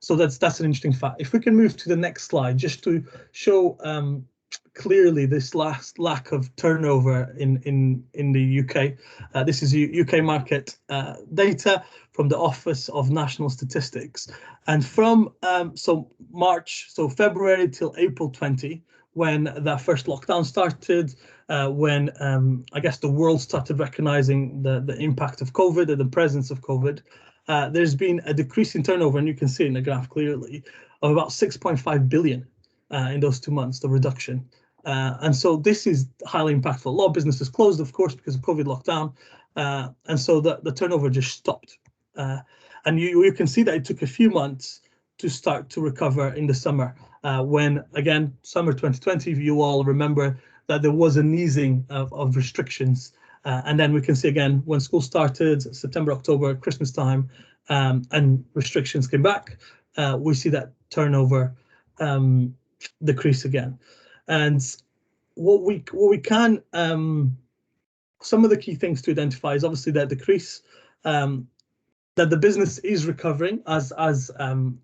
So that's an interesting fact. If we can move to the next slide, just to show clearly this last lack of turnover in the UK. This is UK market data from the Office of National Statistics, and from February till April 20, when that first lockdown started, when I guess the world started recognizing the impact of COVID and the presence of COVID. There's been a decrease in turnover, and you can see in the graph clearly, of about 6.5 billion in those 2 months, the reduction. And so this is highly impactful. A lot of businesses closed, of course, because of COVID lockdown. And so the turnover just stopped. And you can see that it took a few months to start to recover in the summer, when, again, summer 2020, you all remember that there was an easing of restrictions. And then we can see again, when school started, September, October, Christmas time, and restrictions came back, we see that turnover decrease again. And what we can, some of the key things to identify is obviously that decrease, that the business is recovering as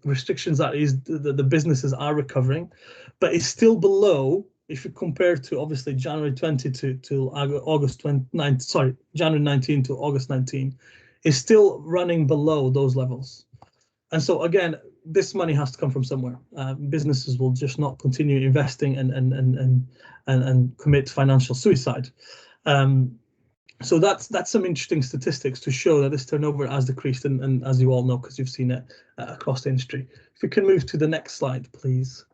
restrictions are eased, the businesses are recovering, but it's still below. If you compare to obviously January 20 to August 29, sorry, January 19 to August 19, is still running below those levels. And so again, this money has to come from somewhere. Businesses will just not continue investing and commit financial suicide. So that's some interesting statistics to show that this turnover has decreased, and as you all know, because you've seen it across the industry. If we can move to the next slide, please.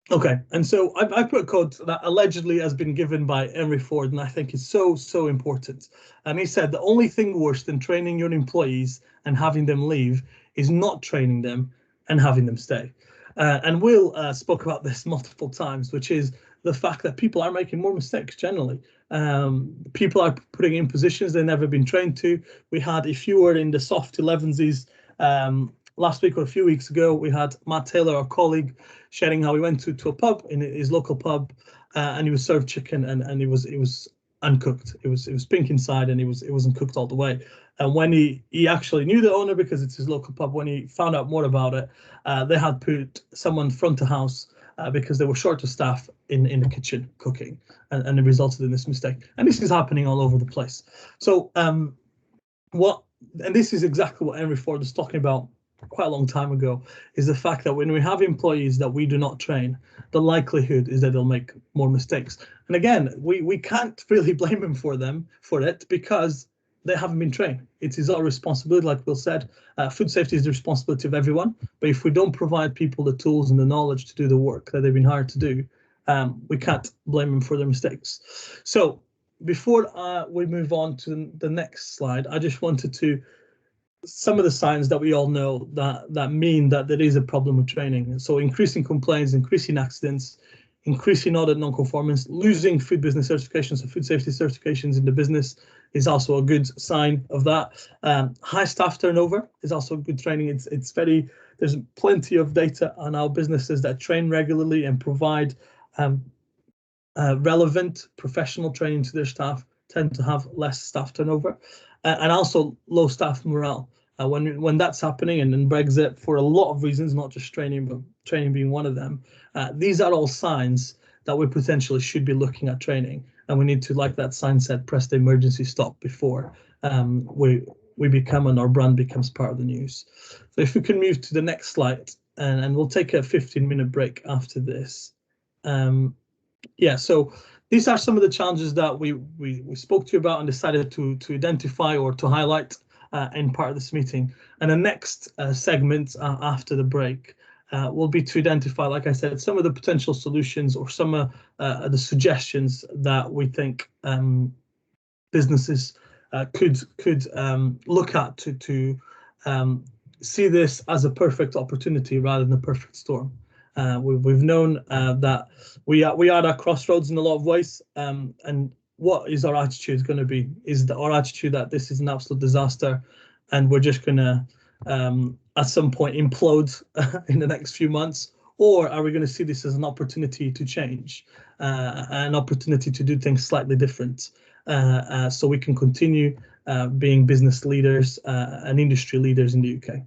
Okay, and so I put a quote that allegedly has been given by Henry Ford, and I think is so important. And he said, the only thing worse than training your employees and having them leave is not training them and having them stay. And Will spoke about this multiple times, which is the fact that people are making more mistakes generally. People are putting in positions they've never been trained to. We had, if you were in the SOFHT 11s last week or a few weeks ago, we had Matt Taylor, our colleague, sharing how he went to a pub, in his local pub, and he was served chicken, and it was uncooked. It was pink inside, and it wasn't cooked all the way. And when he actually knew the owner, because it's his local pub, when he found out more about it, they had put someone front of house because they were short of staff in the kitchen cooking, and it resulted in this mistake. And this is happening all over the place. So and this is exactly what Henry Ford was talking about quite a long time ago, is the fact that when we have employees that we do not train, the likelihood is that they'll make more mistakes. And again, we can't really blame them for it, because they haven't been trained. It is our responsibility, like Will said. Food safety is the responsibility of everyone, but if we don't provide people the tools and the knowledge to do the work that they've been hired to do, we can't blame them for their mistakes. So before we move on to the next slide, I just wanted to, some of the signs that we all know that mean that there is a problem with training. So increasing complaints, increasing accidents, increasing audit non-conformance, losing food business certifications, so food safety certifications in the business is also a good sign of that. High staff turnover is also good training. It's very, there's plenty of data on our businesses that train regularly and provide relevant professional training to their staff tend to have less staff turnover, and also low staff morale. When that's happening, and in Brexit, for a lot of reasons, not just training, but training being one of them, these are all signs that we potentially should be looking at training, and we need to, like that sign said, press the emergency stop before we become, and our brand becomes part of the news. So if we can move to the next slide, and we'll take a 15-minute break after this. Yeah, so these are some of the challenges that we spoke to you about and decided to identify or to highlight in part of this meeting. And the next segment after the break will be to identify, like I said, some of the potential solutions or some of the suggestions that we think businesses could look at to see this as a perfect opportunity rather than a perfect storm. We've known that we are at crossroads in a lot of ways, and what is our attitude going to be? Is our attitude that this is an absolute disaster and we're just going to at some point implode in the next few months, or are we going to see this as an opportunity to change, an opportunity to do things slightly different, so we can continue being business leaders and industry leaders in the UK?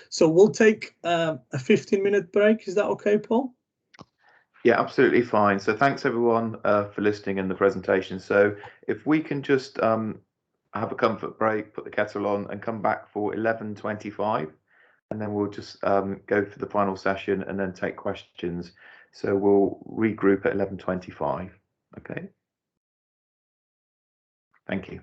So we'll take a 15-minute break. Is that okay, Paul? Yeah, absolutely fine. So thanks everyone for listening in the presentation. So if we can just have a comfort break, put the kettle on, and come back for 11:25, and then we'll just go for the final session and then take questions. So we'll regroup at 11:25. Okay. Thank you.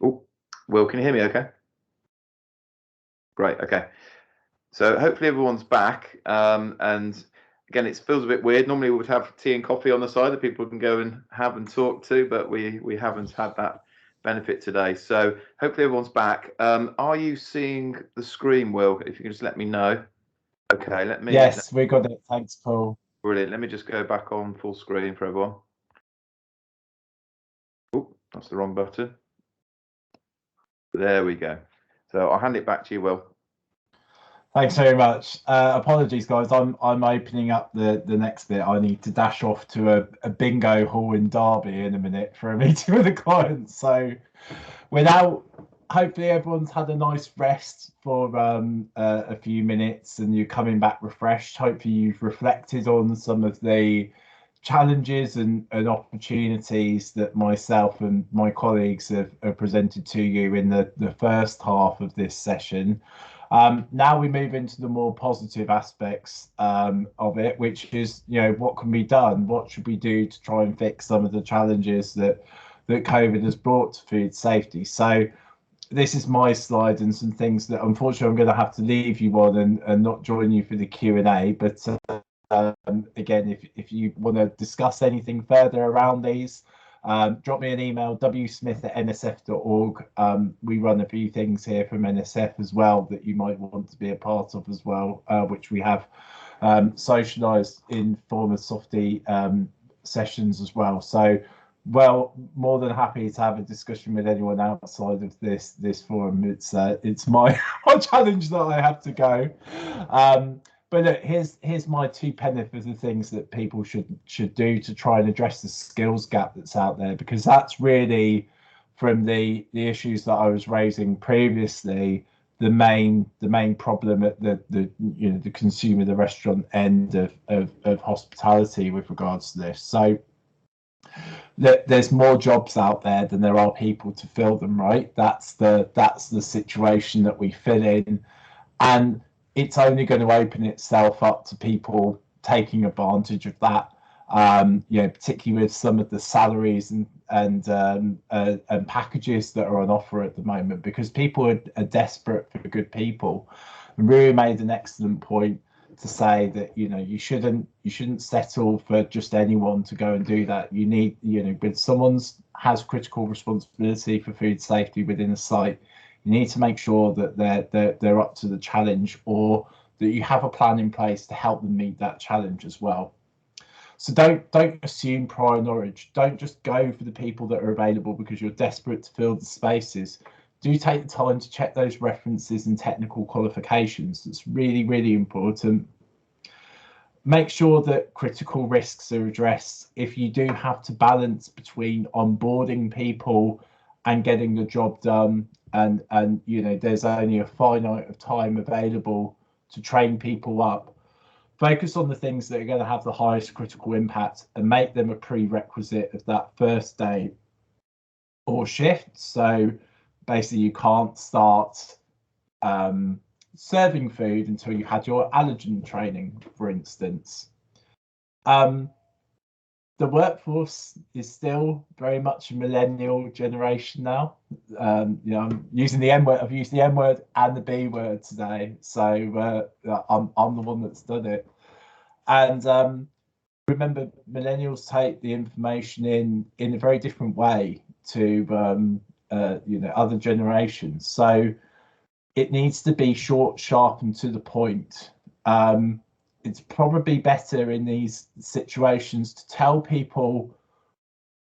Oh, Will, can you hear me okay? Great, okay. So hopefully everyone's back. And again, it feels a bit weird. Normally we would have tea and coffee on the side that people can go and have and talk to, but we haven't had that benefit today. So hopefully everyone's back. Are you seeing the screen, Will? If you can just let me know. Okay, let me. Yes, we got it. Thanks, Paul. Brilliant. Let me just go back on full screen for everyone. Oh, that's the wrong button. There we go. So I'll hand it back to you, Will. Thanks very much. Apologies, guys. I'm opening up the next bit. I need to dash off to a bingo hall in Derby in a minute for a meeting with a client. So without, hopefully everyone's had a nice rest for a few minutes and you're coming back refreshed. Hopefully you've reflected on some of the challenges and opportunities that myself and my colleagues have presented to you in the first half of this session. Now we move into the more positive aspects of it, which is, what can be done? What should we do to try and fix some of the challenges that COVID has brought to food safety? So this is my slide and some things that unfortunately I'm going to have to leave you on and not join you for the Q&A. But again, if you want to discuss anything further around these, drop me an email, wsmith@nsf.org. We run a few things here from NSF as well that you might want to be a part of as well, which we have socialised in form of SOFHT sessions as well. So, more than happy to have a discussion with anyone outside of this forum. It's my challenge that I have to go. But look, here's my 2 pence for the things that people should do to try and address the skills gap that's out there, because that's really, from the issues that I was raising previously, the main problem at the consumer, the restaurant end of hospitality with regards to this. So there's more jobs out there than there are people to fill them, right? That's the situation that we fill in, and it's only going to open itself up to people taking advantage of that, particularly with some of the salaries and packages that are on offer at the moment, because people are desperate for good people. And Rui made an excellent point to say that you shouldn't settle for just anyone to go and do that. You need, when someone has critical responsibility for food safety within a site, you need to make sure that they're up to the challenge, or that you have a plan in place to help them meet that challenge as well. So don't assume prior knowledge. Don't just go for the people that are available because you're desperate to fill the spaces. Do take the time to check those references and technical qualifications. It's really, really important. Make sure that critical risks are addressed. If you do have to balance between onboarding people and getting the job done, and there's only a finite of time available to train people up, focus on the things that are going to have the highest critical impact and make them a prerequisite of that first day or shift. So basically you can't start serving food until you had your allergen training, for instance. The workforce is still very much a millennial generation now. I'm using the M word. I've used the M word and the B word today, so I'm the one that's done it. And remember, millennials take the information in a very different way to other generations. So it needs to be short, sharp, and to the point. It's probably better in these situations to tell people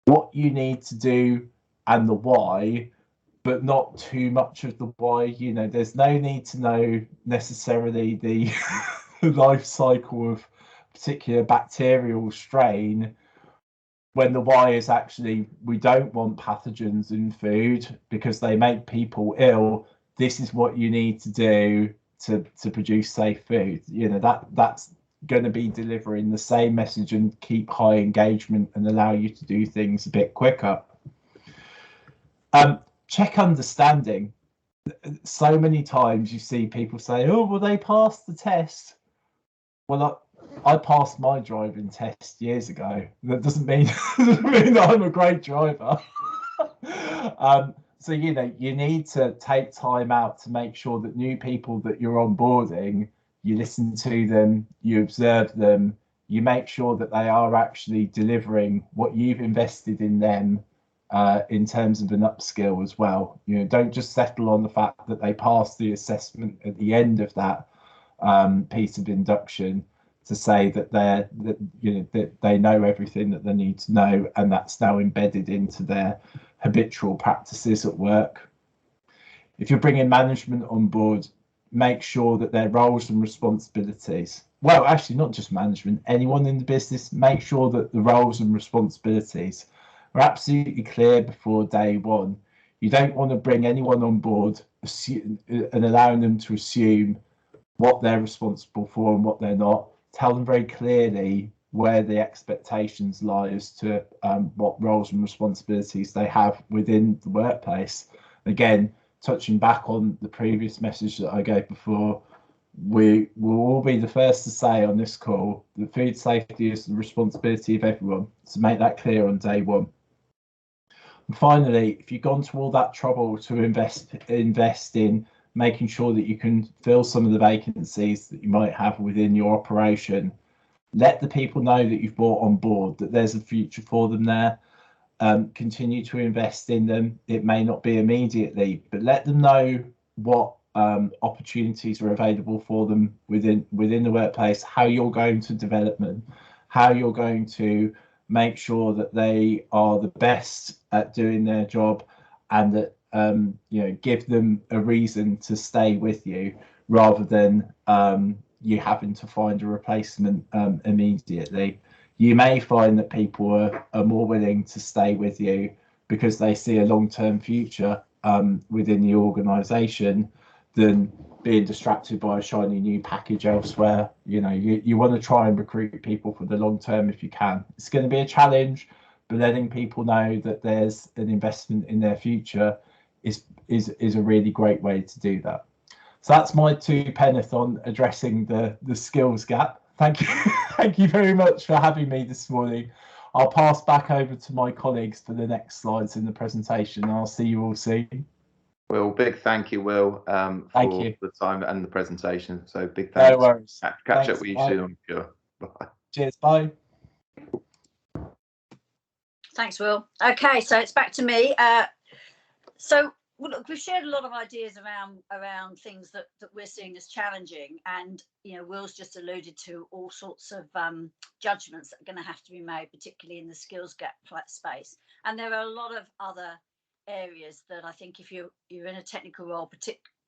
what you need to do and the why, but not too much of the why. There's no need to know necessarily the life cycle of a particular bacterial strain, when the why is actually, we don't want pathogens in food because they make people ill. This is what you need to do to produce safe food. That's going to be delivering the same message and keep high engagement and allow you to do things a bit quicker. Check understanding. So many times you see people say, oh, well, they passed the test. Well, I passed my driving test years ago. That doesn't mean that I'm a great driver. so you know, you need to take time out to make sure that new people that you're onboarding, you listen to them, you observe them, you make sure that they are actually delivering what you've invested in them, in terms of an upskill as well. You know, don't just settle on the fact that they pass the assessment at the end of that piece of induction to say that they know everything that they need to know, and that's now embedded into their habitual practices at work. If you're bringing management on board, make sure that their roles and responsibilities, well, actually not just management, anyone in the business, make sure that the roles and responsibilities are absolutely clear before day one. You don't want to bring anyone on board and allowing them to assume what they're responsible for and what they're not. Tell them very clearly where the expectations lie as to what roles and responsibilities they have within the workplace. Again, touching back on the previous message that I gave before, we will all be the first to say on this call that food safety is the responsibility of everyone. So make that clear on day one. And finally, if you've gone to all that trouble to invest in making sure that you can fill some of the vacancies that you might have within your operation, let the people know that you've brought on board that there's a future for them there. Continue to invest in them. It may not be immediately, but let them know what opportunities are available for them within the workplace, how you're going to develop them, how you're going to make sure that they are the best at doing their job, and that you know, give them a reason to stay with you rather than you having to find a replacement immediately. You may find that people are more willing to stay with you because they see a long-term future within the organisation than being distracted by a shiny new package elsewhere. You know, you want to try and recruit people for the long term if you can. It's going to be a challenge, but letting people know that there's an investment in their future is a really great way to do that. So that's my 2 pence on addressing the skills gap. Thank you. Thank you very much for having me this morning. I'll pass back over to my colleagues for the next slides in the presentation. I'll see you all soon. Well, big thank you, Will, Thank for you. the time and the presentation. So big thanks. No worries. Catch up with you soon, I'm sure. Bye. Cheers. Bye. Thanks, Will. Okay, so it's back to me. So well, look, we've shared a lot of ideas around things that we're seeing as challenging, and you know, Will's just alluded to all sorts of judgments that are going to have to be made, particularly in the skills gap space. And there are a lot of other areas that I think if you're in a technical role,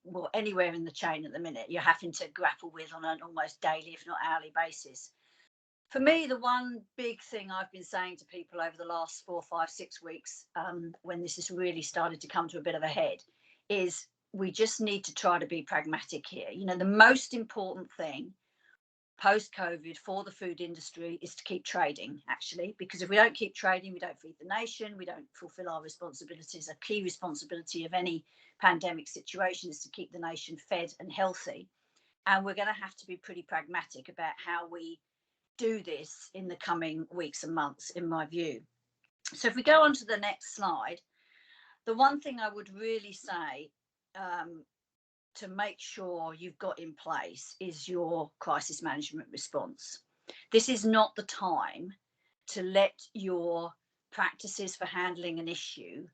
well, anywhere in the chain at the minute, you're having to grapple with on an almost daily, if not hourly basis. For me, the one big thing I've been saying to people over the last 4, 5, 6 weeks, when this has really started to come to a bit of a head, is we just need to try to be pragmatic here. You know, the most important thing post-COVID for the food industry is to keep trading, actually, because if we don't keep trading, we don't feed the nation, we don't fulfill our responsibilities. A key responsibility of any pandemic situation is to keep the nation fed and healthy. And we're going to have to be pretty pragmatic about how we do this in the coming weeks and months, in my view. So if we go on to the next slide, the one thing I would really say to make sure you've got in place is your crisis management response. This is not the time to let your practices for handling an issue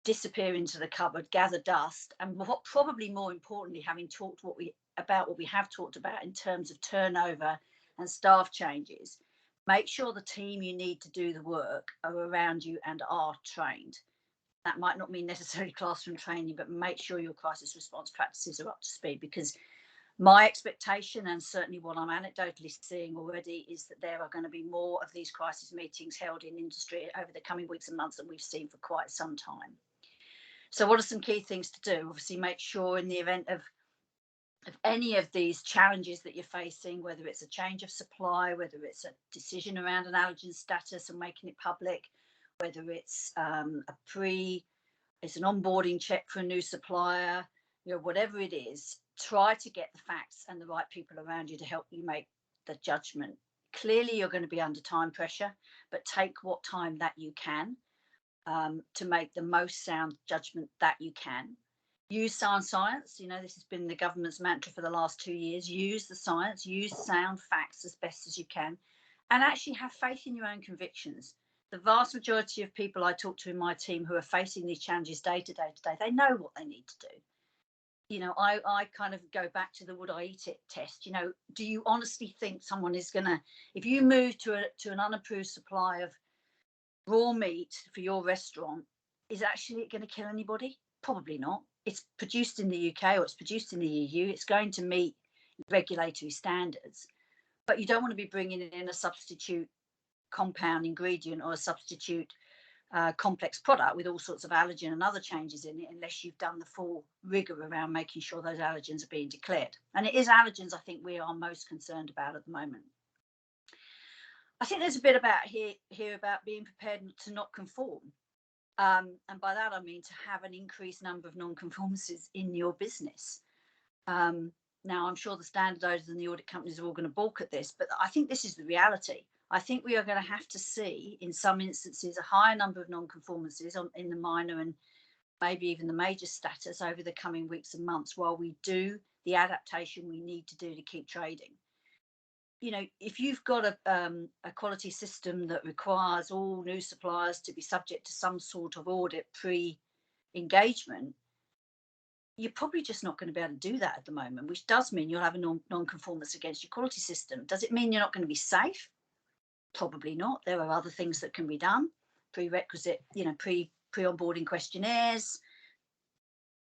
disappear into the cupboard, gather dust, and what probably more importantly, having talked what we have talked about in terms of turnover and staff changes, make sure the team you need to do the work are around you and are trained. That might not mean necessarily classroom training, but make sure your crisis response practices are up to speed, because my expectation, and certainly what I'm anecdotally seeing already, is that there are going to be more of these crisis meetings held in industry over the coming weeks and months than we've seen for quite some time. So what are some key things to do? Obviously, make sure in the event of any of these challenges that you're facing, whether it's a change of supply, whether it's a decision around an allergen status and making it public, whether it's it's an onboarding check for a new supplier, you know, whatever it is, try to get the facts and the right people around you to help you make the judgment. Clearly, you're going to be under time pressure, but take what time that you can. to make the most sound judgment that you can. Use sound science. You know, this has been the government's mantra for the last 2 years. Use the science, use sound facts as best as you can, and actually have faith in your own convictions. The vast majority of people I talk to in my team who are facing these challenges day to day, they know what they need to do. You know, I kind of go back to the would I eat it test. You know, do you honestly think someone is going to, if you move to an unapproved supply of raw meat for your restaurant, is actually going to kill anybody? Probably not. It's produced in the UK or it's produced in the EU. It's going to meet regulatory standards, but you don't want to be bringing in a substitute compound ingredient or a substitute complex product with all sorts of allergen and other changes in it unless you've done the full rigor around making sure those allergens are being declared. And it is allergens I think we are most concerned about at the moment. I think there's a bit about here about being prepared to not conform. And by that, I mean to have an increased number of non-conformances in your business. Now, I'm sure the standardizers and the audit companies are all going to balk at this, but I think this is the reality. I think we are going to have to see, in some instances, a higher number of non-conformances in the minor and maybe even the major status over the coming weeks and months while we do the adaptation we need to do to keep trading. You know, if you've got a quality system that requires all new suppliers to be subject to some sort of audit pre-engagement, you're probably just not going to be able to do that at the moment, which does mean you'll have a non-conformance against your quality system. Does it mean you're not going to be safe? Probably not. There are other things that can be done. Prerequisite, you know, pre-onboarding questionnaires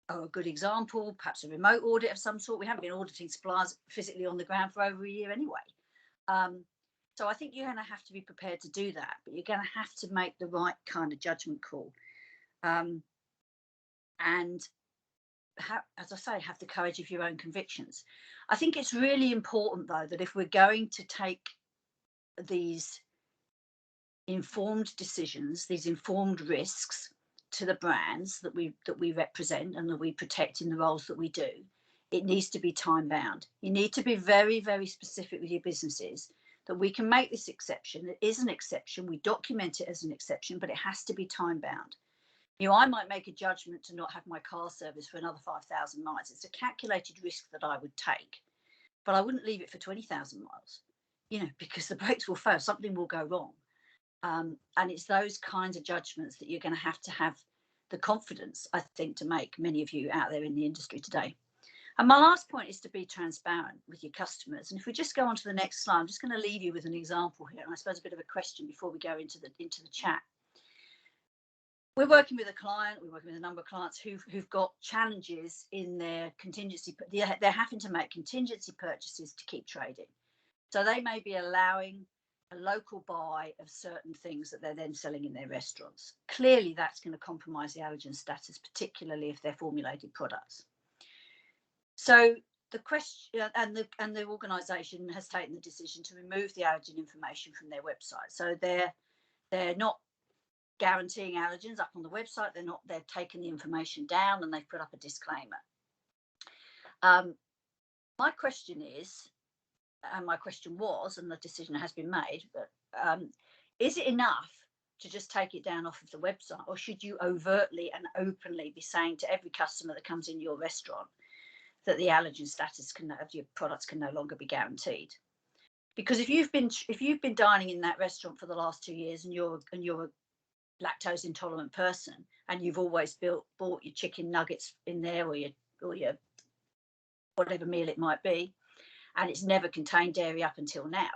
are a good example, perhaps a remote audit of some sort. We haven't been auditing suppliers physically on the ground for over a year anyway. So I think you're going to have to be prepared to do that, but you're going to have to make the right kind of judgment call. And as I say, have the courage of your own convictions. I think it's really important, though, that if we're going to take these informed decisions, these informed risks to the brands that we represent and that we protect in the roles that we do, it needs to be time bound. You need to be very, very specific with your businesses that we can make this exception. It is an exception. We document it as an exception, but it has to be time bound. You know, I might make a judgment to not have my car serviced for another 5,000 miles. It's a calculated risk that I would take, but I wouldn't leave it for 20,000 miles, you know, because the brakes will fail, something will go wrong. And it's those kinds of judgments that you're going to have the confidence, I think, to make, many of you out there in the industry today. And my last point is to be transparent with your customers. And if we just go on to the next slide, I'm just going to leave you with an example here, and I suppose a bit of a question before we go into the chat. We're working with a client, we're working with a number of clients who've got challenges in their contingency. They're having to make contingency purchases to keep trading. So they may be allowing a local buy of certain things that they're then selling in their restaurants. Clearly, that's going to compromise the allergen status, particularly if they're formulated products. So the question, and the organisation has taken the decision to remove the allergen information from their website. So they're not guaranteeing allergens up on the website. They're taking the information down and they've put up a disclaimer. My question is, and my question was, and the decision has been made, but is it enough to just take it down off of the website, or should you overtly and openly be saying to every customer that comes in your restaurant that the allergen status of your products can no longer be guaranteed? Because if you've been dining in that restaurant for the last 2 years and you're a lactose intolerant person and you've always bought your chicken nuggets in there or your whatever meal it might be, and it's never contained dairy up until now,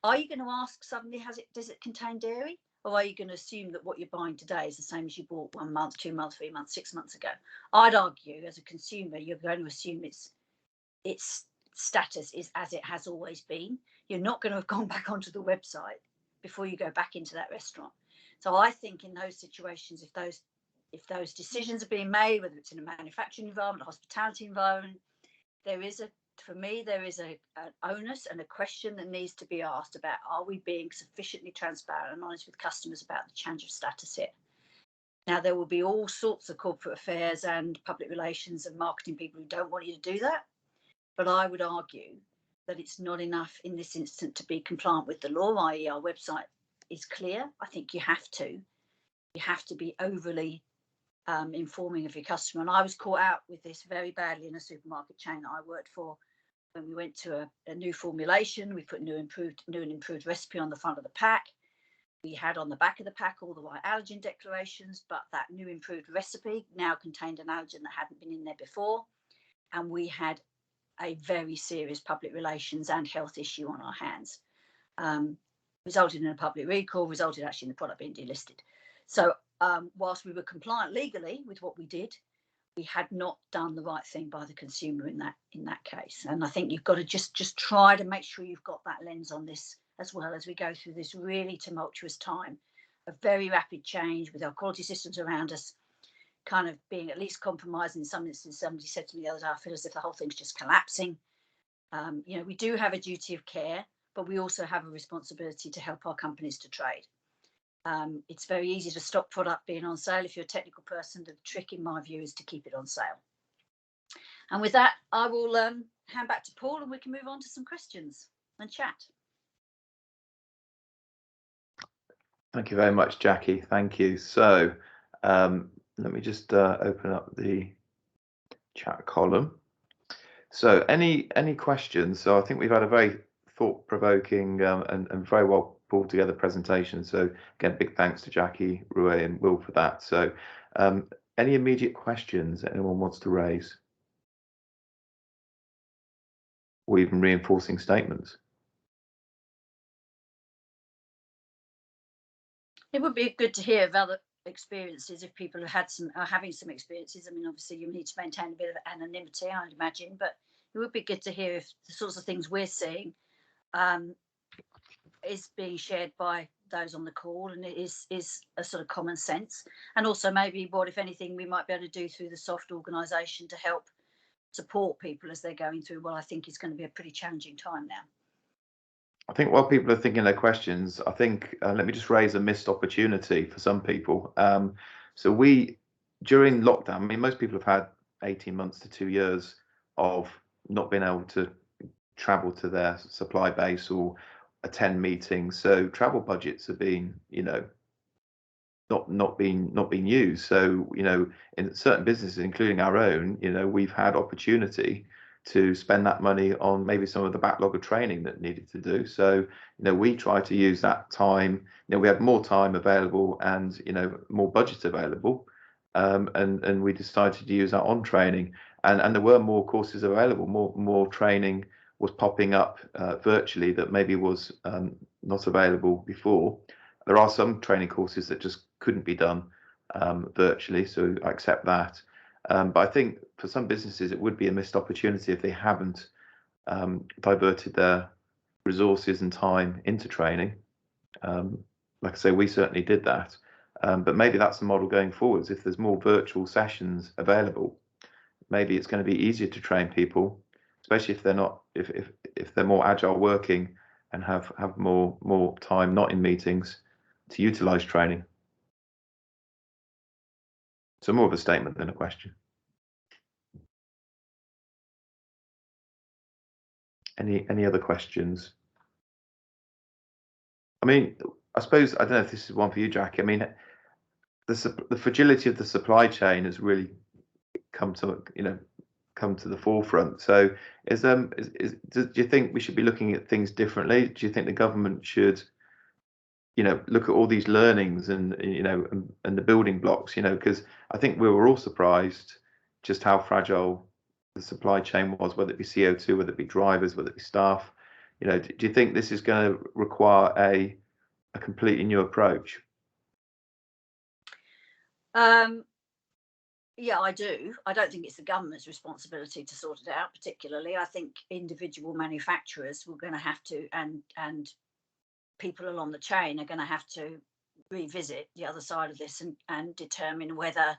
are you going to ask suddenly, does it contain dairy? Or are you going to assume that what you're buying today is the same as you bought 1 month, 2 months, 3 months, 6 months ago? I'd argue, as a consumer, you're going to assume its status is as it has always been. You're not going to have gone back onto the website before you go back into that restaurant. So I think in those situations, if those decisions are being made, whether it's in a manufacturing environment, a hospitality environment, there is an onus and a question that needs to be asked about, are we being sufficiently transparent and honest with customers about the change of status here? Now, there will be all sorts of corporate affairs and public relations and marketing people who don't want you to do that. But I would argue that it's not enough in this instance to be compliant with the law, i.e. our website is clear. I think you have to you have to be overly informing of your customer. And I was caught out with this very badly in a supermarket chain that I worked for. When we went to a new formulation, we put new and improved recipe on the front of the pack. We had on the back of the pack all the right allergen declarations, but that new improved recipe now contained an allergen that hadn't been in there before. And we had a very serious public relations and health issue on our hands. Resulted in a public recall, resulted actually in the product being delisted. So whilst we were compliant legally with what we did, we had not done the right thing by the consumer in that case. And I think you've got to just try to make sure you've got that lens on this as well as we go through this really tumultuous time of very rapid change with our quality systems around us kind of being at least compromised. In some instances, somebody said to me the other day, I feel as if the whole thing's just collapsing. We do have a duty of care, but we also have a responsibility to help our companies to trade. It's very easy to stop product being on sale. If you're a technical person, the trick in my view is to keep it on sale. And with that, I will hand back to Paul and we can move on to some questions and chat. Thank you very much, Jackie. Thank you. So let me just open up the chat column. So any questions? So I think we've had a very thought-provoking and very well pulled together presentation. So again, big thanks to Jackie, Rue and Will for that. So any immediate questions that anyone wants to raise? Or even reinforcing statements? It would be good to hear of other experiences if people have had are having some experiences. I mean, obviously you need to maintain a bit of anonymity, I'd imagine, but it would be good to hear if the sorts of things we're seeing is being shared by those on the call, and it is a sort of common sense. And also maybe what, if anything, we might be able to do through the SOFHT organisation to help support people as they're going through what I think is going to be a pretty challenging time now. I think while people are thinking their questions, I think let me just raise a missed opportunity for some people. So during lockdown, I mean, most people have had 18 months to 2 years of not being able to travel to their supply base or attend meetings. So travel budgets have been, not being used. So, in certain businesses, including our own, we've had opportunity to spend that money on maybe some of the backlog of training that needed to do. So, we try to use that time. We had more time available and, more budget available. And we decided to use that on training. And there were more courses available, more training was popping up virtually that maybe was not available before. There are some training courses that just couldn't be done virtually, so I accept that. But I think for some businesses, it would be a missed opportunity if they haven't diverted their resources and time into training. Like I say, we certainly did that. But maybe that's the model going forwards. If there's more virtual sessions available, maybe it's going to be easier to train people, especially if they're not, if they're more agile working and have more time not in meetings to utilize training. So more of a statement than a question. Any other questions? I mean, I suppose, I don't know if this is one for you, Jackie. I mean, the fragility of the supply chain has really come to the forefront. So do you think we should be looking at things differently? Do you think the government should look at all these learnings and and the building blocks, because I think we were all surprised just how fragile the supply chain was, whether it be CO2, whether it be drivers, whether it be staff. Do you think this is going to require a completely new approach? Yeah, I do. I don't think it's the government's responsibility to sort it out particularly. I think individual manufacturers were going to have to, and people along the chain are going to have to revisit the other side of this and determine whether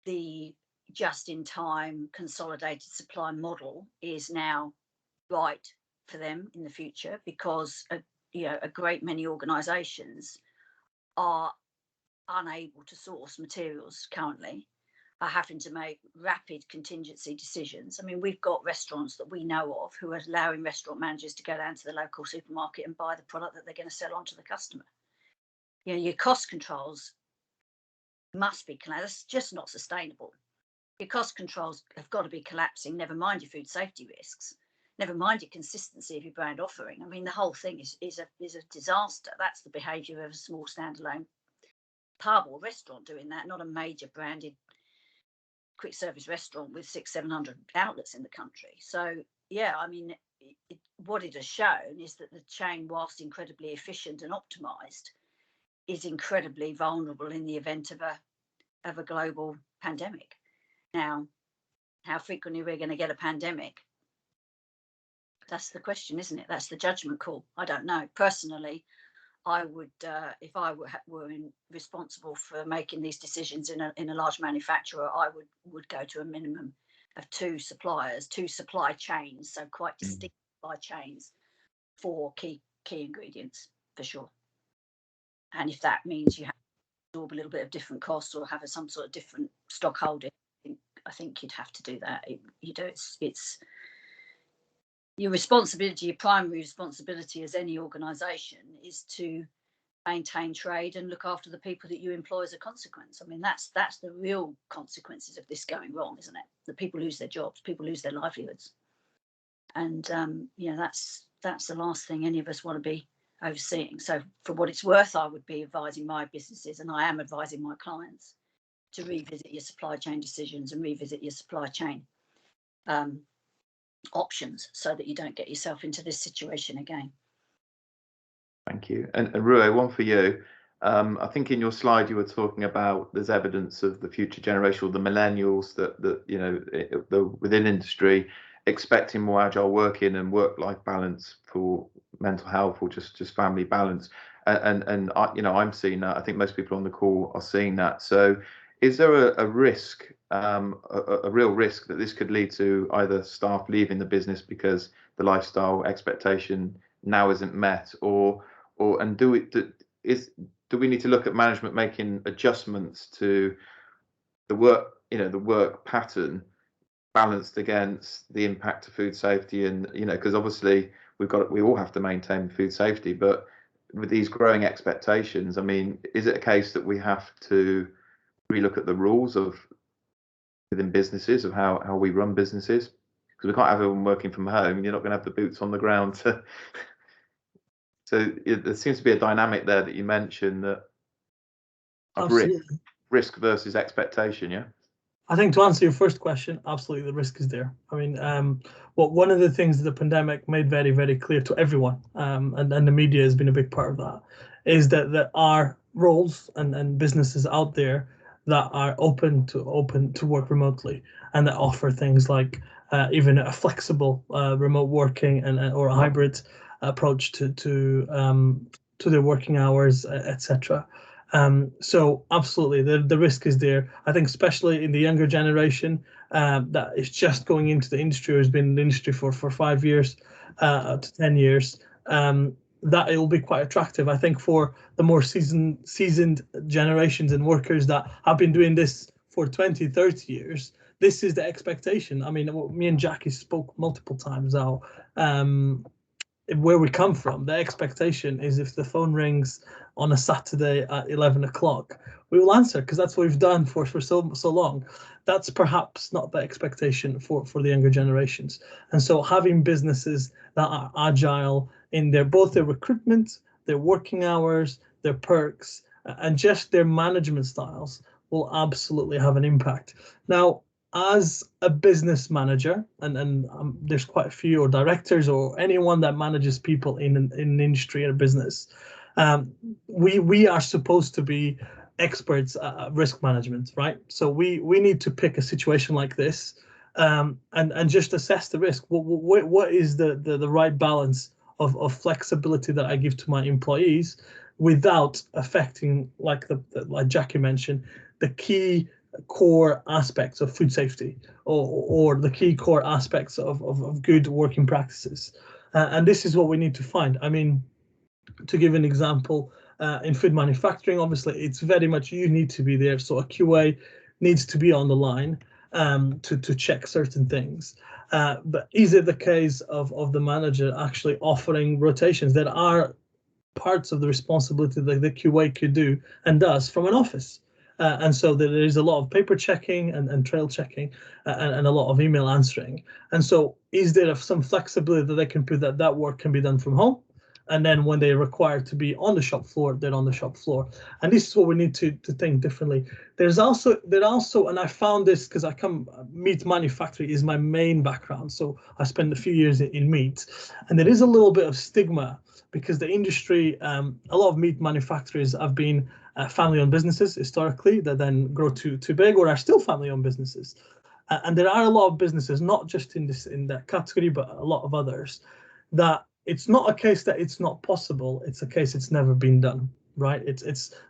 the just-in-time consolidated supply model is now right for them in the future, because a great many organisations are unable to source materials currently, are having to make rapid contingency decisions. I mean, we've got restaurants that we know of who are allowing restaurant managers to go down to the local supermarket and buy the product that they're going to sell on to the customer. Your cost controls must be collapsed. That's just not sustainable. Your cost controls have got to be collapsing, never mind your food safety risks, never mind your consistency of your brand offering. I mean, the whole thing is a disaster. That's the behaviour of a small standalone pub or restaurant doing that, not a major branded quick service restaurant with 600-700 outlets in the country. So yeah, I mean, what it has shown is that the chain, whilst incredibly efficient and optimized, is incredibly vulnerable in the event of a global pandemic. Now, how frequently we're going to get a pandemic, that's the question, isn't it? That's the judgment call. I don't know. Personally, I would, if I were responsible for making these decisions in a large manufacturer, I would go to a minimum of 2 suppliers, 2 supply chains, so quite distinct supply chains for key ingredients for sure. And if that means you have to absorb a little bit of different costs or have some sort of different stock holding, I think you'd have to do that. It's your responsibility, your primary responsibility as any organisation is to maintain trade and look after the people that you employ as a consequence. I mean, that's the real consequences of this going wrong, isn't it? That people lose their jobs, people lose their livelihoods, and that's the last thing any of us want to be overseeing. So, for what it's worth, I would be advising my businesses, and I am advising my clients, to revisit your supply chain decisions and revisit your supply chain options so that you don't get yourself into this situation again. Thank you. And Rue, one for you. I think in your slide you were talking about there's evidence of the future generation, or the millennials, that within industry expecting more agile working and work-life balance for mental health or just family balance. And I'm seeing that. I think most people on the call are seeing that. So is there a risk, a real risk, that this could lead to either staff leaving the business because the lifestyle expectation now isn't met, or do we need to look at management making adjustments to the work pattern balanced against the impact of food safety? And because obviously we all have to maintain food safety, but with these growing expectations, I mean, is it a case that we have to relook at the rules within businesses of how we run businesses? Because we can't have everyone working from home, and you're not going to have the boots on the ground to. So there seems to be a dynamic there that you mentioned, that of risk versus expectation. Yeah. I think to answer your first question, absolutely the risk is there. I mean, one of the things that the pandemic made very, very clear to everyone, and the media has been a big part of that, is that there are roles and businesses out there that are open to work remotely, and that offer things like even a flexible remote working or a hybrid approach to their working hours, etc. So absolutely, the risk is there. I think especially in the younger generation that is just going into the industry, or has been in the industry for 5 years to 10 years, that it will be quite attractive. I think for the more seasoned generations and workers that have been doing this for 20, 30 years, this is the expectation. I mean, me and Jackie spoke multiple times now. Where we come from, the expectation is if the phone rings on a Saturday at 11 o'clock, we will answer, because that's what we've done for so long. That's perhaps not the expectation for the younger generations. And so having businesses that are agile in both their recruitment, their working hours, their perks, and just their management styles will absolutely have an impact. Now, as a business manager, and there's quite a few, or directors, or anyone that manages people in an industry or a business, we are supposed to be experts at risk management, right? So we need to pick a situation like this and just assess the risk. What is the right balance of flexibility that I give to my employees without affecting, like Jackie mentioned, the key core aspects of food safety, or the key core aspects of good working practices. And this is what we need to find. I mean, to give an example, in food manufacturing, obviously, it's very much you need to be there. So a QA needs to be on the line to check certain things. But is it the case of the manager actually offering rotations that are parts of the responsibility that the QA could do and does from an office? And so there is a lot of paper checking and trail checking and a lot of email answering. And so is there some flexibility that they can put that work can be done from home? And then when they're required to be on the shop floor, they're on the shop floor. And this is what we need to think differently. There's also, and I found this because meat manufacturing is my main background. So I spent a few years in meat, and there is a little bit of stigma because the industry, a lot of meat manufacturers have been family-owned businesses historically that then grow too big or are still family-owned businesses. And there are a lot of businesses, not just in that category, but a lot of others, that it's not a case that it's not possible. It's a case it's never been done, right?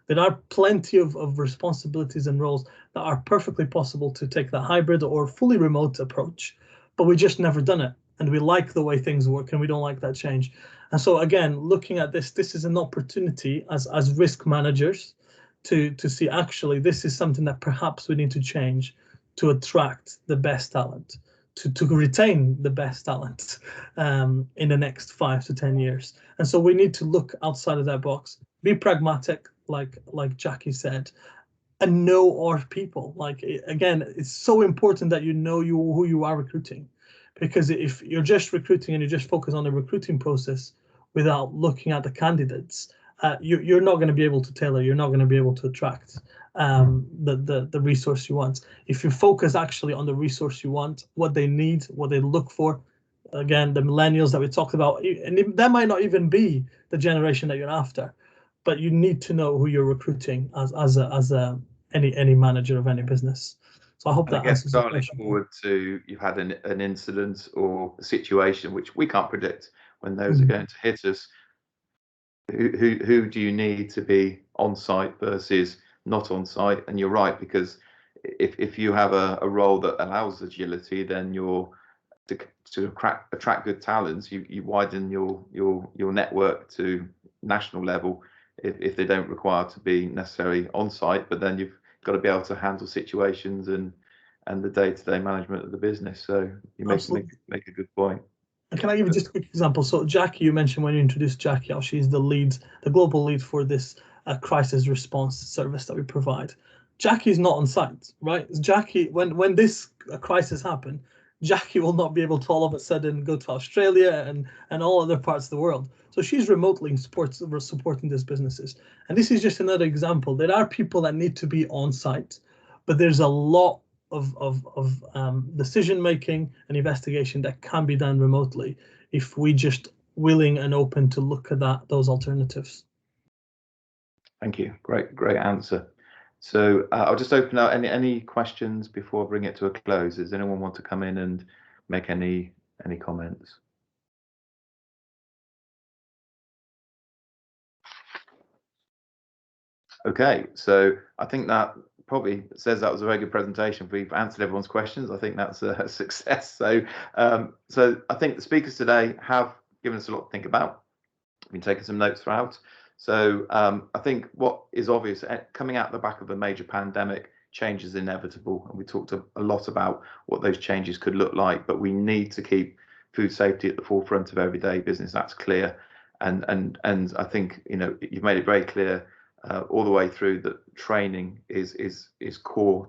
There are plenty of responsibilities and roles that are perfectly possible to take that hybrid or fully remote approach, but we just never done it. And we like the way things work and we don't like that change. And so again, looking at this is an opportunity as risk managers to see actually this is something that perhaps we need to change to attract the best talent, to retain the best talent in the next 5 to 10 years. And so we need to look outside of that box, be pragmatic, like Jackie said, and know our people. Like, again, it's so important that you know who you are recruiting, because if you're just recruiting and you just focus on the recruiting process without looking at the candidates, you're not going to be able to tailor, you're not going to be able to attract the resource you want. If you focus actually on the resource you want, what they need, what they look for, again, the millennials that we talked about, and that might not even be the generation that you're after, but you need to know who you're recruiting as any manager of any business. So I hope that answers the question. Forward to, you've had an incident or a situation which we can't predict when those are going to hit us. Who do you need to be on site versus not on site? And you're right, because if you have a role that allows agility, then you're to attract good talents, you widen your network to national level if they don't require to be necessarily on site, but then you've got to be able to handle situations and the day-to-day management of the business. So you make a good point. And can I give you just a quick example? So Jackie, you mentioned when you introduced Jackie, how she's the global lead for this crisis response service that we provide. Jackie's not on site, right? Jackie, when this crisis happened, Jackie will not be able to all of a sudden go to Australia and all other parts of the world. So she's remotely supporting these businesses. And this is just another example. There are people that need to be on site, but there's a lot of decision making and investigation that can be done remotely if we just willing and open to look at those alternatives. Thank you. Great answer. So I'll just open out any questions before I bring it to a close. Does anyone want to come in and make any comments? Okay, so I think that probably says that was a very good presentation. We've answered everyone's questions. I think that's a success. So I think the speakers today have given us a lot to think about. We've been taking some notes throughout. So I think what is obvious, coming out the back of a major pandemic, change is inevitable. And we talked a lot about what those changes could look like, but we need to keep food safety at the forefront of everyday business. That's clear. And I think, you've made it very clear all the way through that training is core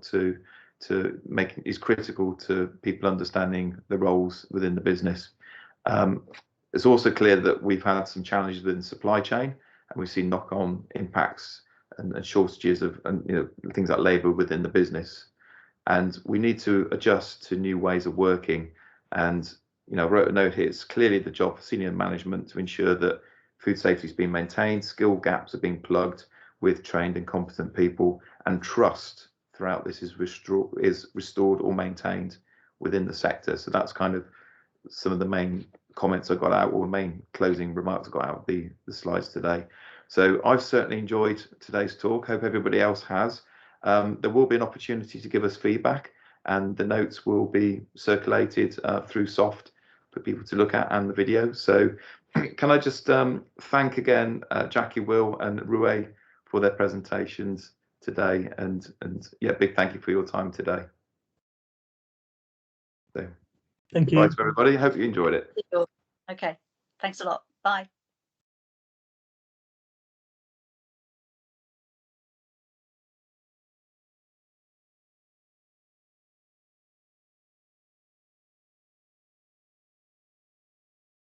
is critical to people understanding the roles within the business. It's also clear that we've had some challenges within the supply chain, and we've seen knock-on impacts and shortages of things like labour within the business. And we need to adjust to new ways of working. And I wrote a note here. It's clearly the job for senior management to ensure that food safety is being maintained, skill gaps are being plugged with trained and competent people, and trust throughout this is restored or maintained within the sector. So that's kind of some of the main comments I got out, or main closing remarks I got out of the slides today. So I've certainly enjoyed today's talk. Hope everybody else has. There will be an opportunity to give us feedback, and the notes will be circulated through SOFHT for people to look at, and the video. So can I just thank again Jackie, Will and Rue for their presentations today, and yeah, big thank you for your time today. So thank you. Bye to everybody. Hope you enjoyed it. Okay, thanks a lot. Bye.